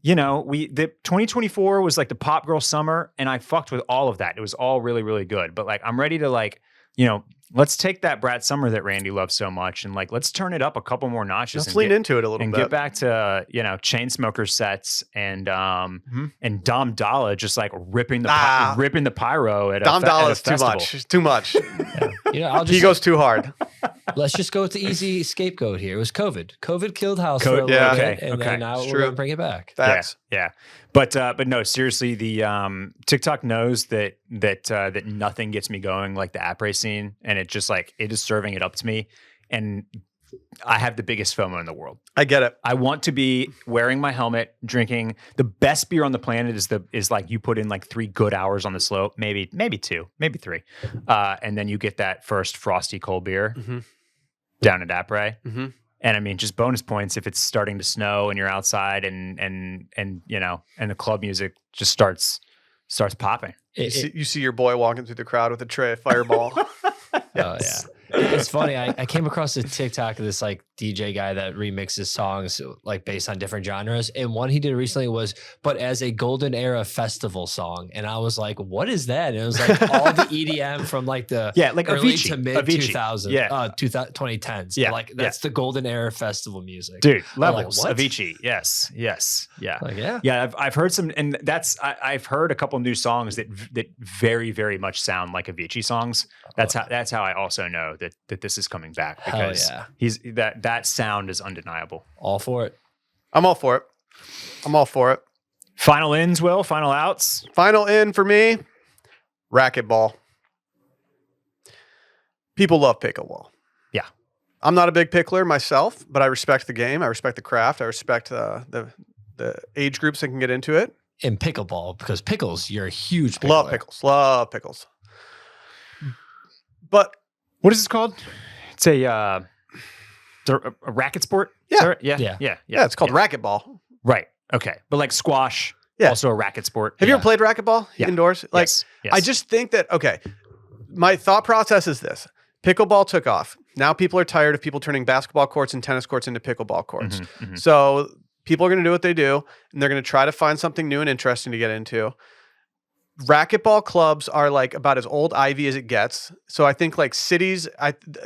the 2024 was like the pop girl summer, and I fucked with all of that. It was all really, really good. But like, I'm ready to like, let's take that Brat Summer that Randy loves so much and like let's turn it up a couple more notches. Let's lean into it a little and bit. Get back to Chainsmokers sets and Dom Dalla just like ripping the pyro at Dom a Dalla's festival. too much. Yeah. He goes too hard. Let's just go with the easy scapegoat here. It was COVID. COVID killed house for a little yeah. bit, and Okay. then now It's we're true. gonna bring it back. Facts. Yeah. But no, seriously, the TikTok knows that nothing gets me going like the après scene, and it just like it is serving it up to me, and I have the biggest FOMO in the world. I get it. I want to be wearing my helmet, drinking the best beer on the planet is like you put in like 3 good hours on the slope, maybe 2, maybe 3, and then you get that first frosty cold beer down at Après. Mm-hmm. And I mean, just bonus points if it's starting to snow and you're outside and you know, and the club music just starts popping. You see your boy walking through the crowd with a tray of Fireball. Yes. Oh, yeah. It's funny. I came across a TikTok of this like DJ guy that remixes songs like based on different genres. And one he did recently was, but as a golden era festival song. And I was like, what is that? And it was like all the EDM from like the like early Avicii, to mid Avicii. 2000s, 2010s. Yeah. Like that's the golden era festival music. Dude, I'm like, levels. what? Avicii. Yes. Yeah. Like, yeah. Yeah, I've heard some, and I've heard a couple new songs that very, very much sound like Avicii songs. That's how I also know that this is coming back, because Hell yeah. he's that sound is undeniable. All for it. I'm all for it. Final ins, Will. Final outs. Final in for me, racquetball. People love pickleball. Yeah. I'm not a big pickler myself, but I respect the game. I respect the craft. I respect the age groups that can get into it. In pickleball, because pickles, you're a huge pickler. Love pickles. But What is this called? It's a racket sport. Yeah. Is that right? Yeah. yeah, it's called racquetball. Right. Okay. But like squash, Yeah. also a racket sport. Have you ever played racquetball indoors? Like, yes. I just think that, okay, my thought process is this. Pickleball took off. Now people are tired of people turning basketball courts and tennis courts into pickleball courts. So people are going to do what they do, and they're going to try to find something new and interesting to get into. Racquetball clubs are like about as old ivy as it gets. So I think like cities,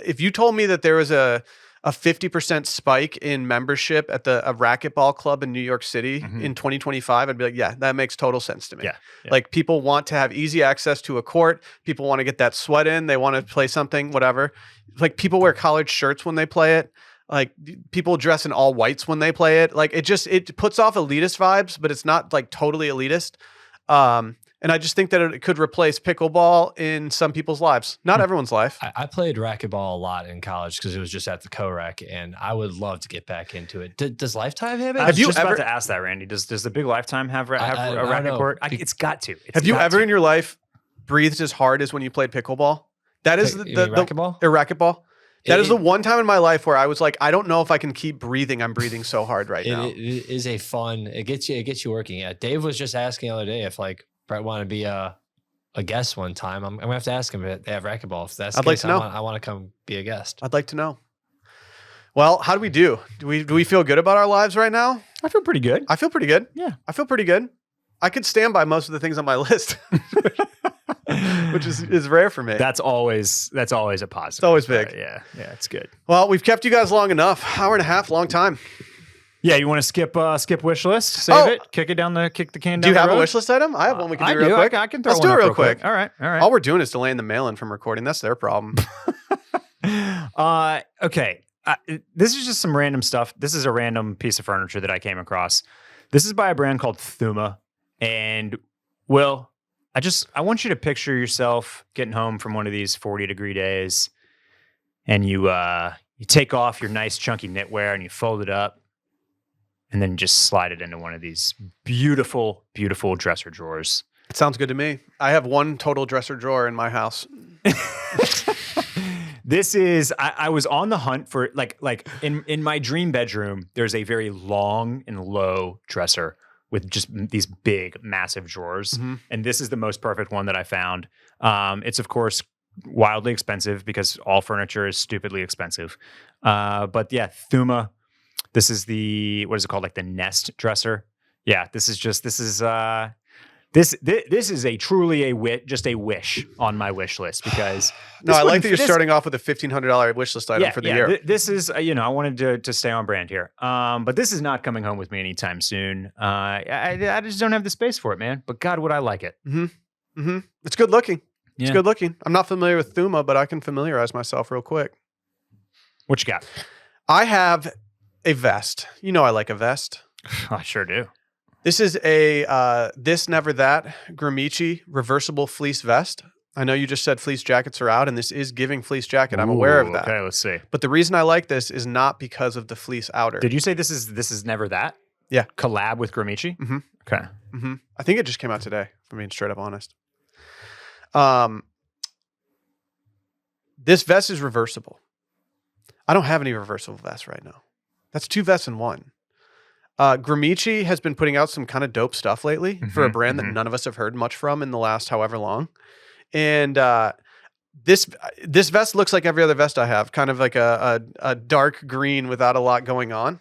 if you told me that there was a 50% spike in membership at a racquetball club in New York City in 2025, I'd be like, yeah, that makes total sense to me. Yeah. Like people want to have easy access to a court. People want to get that sweat in. They want to play something, whatever. Like people wear collared shirts when they play it. Like people dress in all whites when they play it. Like it puts off elitist vibes, but it's not like totally elitist. And I just think that it could replace pickleball in some people's lives. Not everyone's life. I played racquetball a lot in college because it was just at the co-rec, and I would love to get back into it. Does Lifetime have it? I was just about to ask that, Randy. Does the big Lifetime have a racket know. court? It's got to. Have you ever in your life breathed as hard as when you played pickleball? That is the racquetball? Racquetball. That is the one time in my life where I was like, I don't know if I can keep breathing. I'm breathing so hard right now. It is a fun. It gets you working. Yeah, Dave was just asking the other day if like Brett wanted to be a guest one time. I'm gonna have to ask him if they have racquetball. If that's the I'd like case, to know. I want to come be a guest. I'd like to know. Well, how do we do? Do we feel good about our lives right now? I feel pretty good. I feel pretty good. Yeah. I feel pretty good. I could stand by most of the things on my list, which is rare for me. That's always a positive. It's always big. Yeah, it's good. Well, we've kept you guys long enough. Hour and a half, long time. Yeah, you want to skip wish list? Save it. Kick the can Do down you the have road? a wish list item? I have one we can do I real do. quick. I can throw Let's one do it up real quick. All right. All we're doing is delaying the mail-in from recording. That's their problem. Okay. This is just some random stuff. This is a random piece of furniture that I came across. This is by a brand called Thuma. And Will, I want you to picture yourself getting home from one of these 40-degree days, and you take off your nice chunky knitwear and you fold it up, and then just slide it into one of these beautiful, beautiful dresser drawers. It sounds good to me. I have one total dresser drawer in my house. This is, I was on the hunt for, like in my dream bedroom, there's a very long and low dresser with just these big, massive drawers. And this is the most perfect one that I found. It's, of course, wildly expensive because all furniture is stupidly expensive. But yeah, Thuma. This is what is it called? Like the Nest dresser. Yeah, this is truly just a wish on my wish list because I like that you're starting off with a $1,500 wish list item for the year. This is, I wanted to stay on brand here. But this is not coming home with me anytime soon. I just don't have the space for it, man. But God, would I like it? It's good looking. Yeah. It's good looking. I'm not familiar with Thuma, but I can familiarize myself real quick. What you got? I have a vest. You know I like a vest. I sure do. This is a This Never That Gramici reversible fleece vest. I know you just said fleece jackets are out, and this is giving fleece jacket. I'm aware of that. Okay, let's see. But the reason I like this is not because of the fleece outer. Did you say this is Never That? Yeah. Collab with Gramici? Mm-hmm. Okay. Mm-hmm. I think it just came out today, if I'm being straight up honest. This vest is reversible. I don't have any reversible vests right now. That's 2 vests in one. Gramici has been putting out some kind of dope stuff lately for a brand that none of us have heard much from in the last however long. And this vest looks like every other vest I have, kind of like a dark green without a lot going on.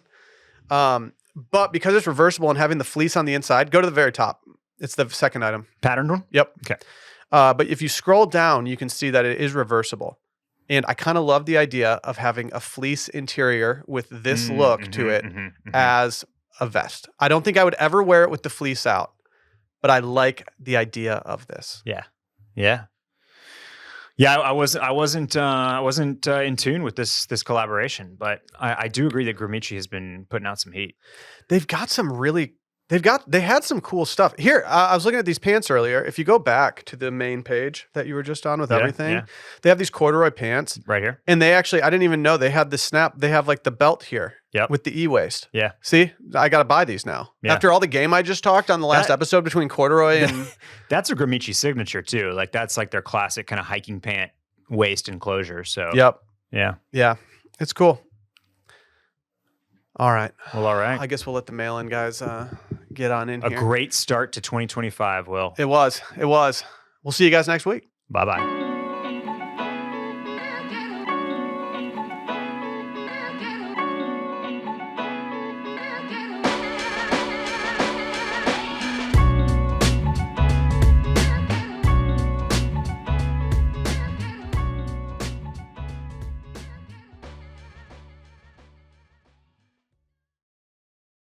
But because it's reversible and having the fleece on the inside, go to the very top. It's the second item. Patterned one? Yep. Okay. But if you scroll down, you can see that it is reversible. And I kind of love the idea of having a fleece interior with this look to it as a vest. I don't think I would ever wear it with the fleece out, but I like the idea of this. Yeah. Yeah. Yeah, I wasn't in tune with this collaboration, but I do agree that Gramici has been putting out some heat. They've got some really they had some cool stuff. Here, I was looking at these pants earlier. If you go back to the main page that you were just on with everything, they have these corduroy pants right here. And they actually, I didn't even know they had the snap. They have like the belt here with the E-waist. Yeah. See, I got to buy these now. Yeah. After all the game I just talked on the last episode between corduroy and. That's a Gramici signature too. Like that's like their classic kind of hiking pant waist enclosure. So. Yep. Yeah. Yeah. It's cool. All right. Well, all right. I guess we'll let the mail-in guys get on in here. A great start to 2025, Will. It was. We'll see you guys next week. Bye-bye.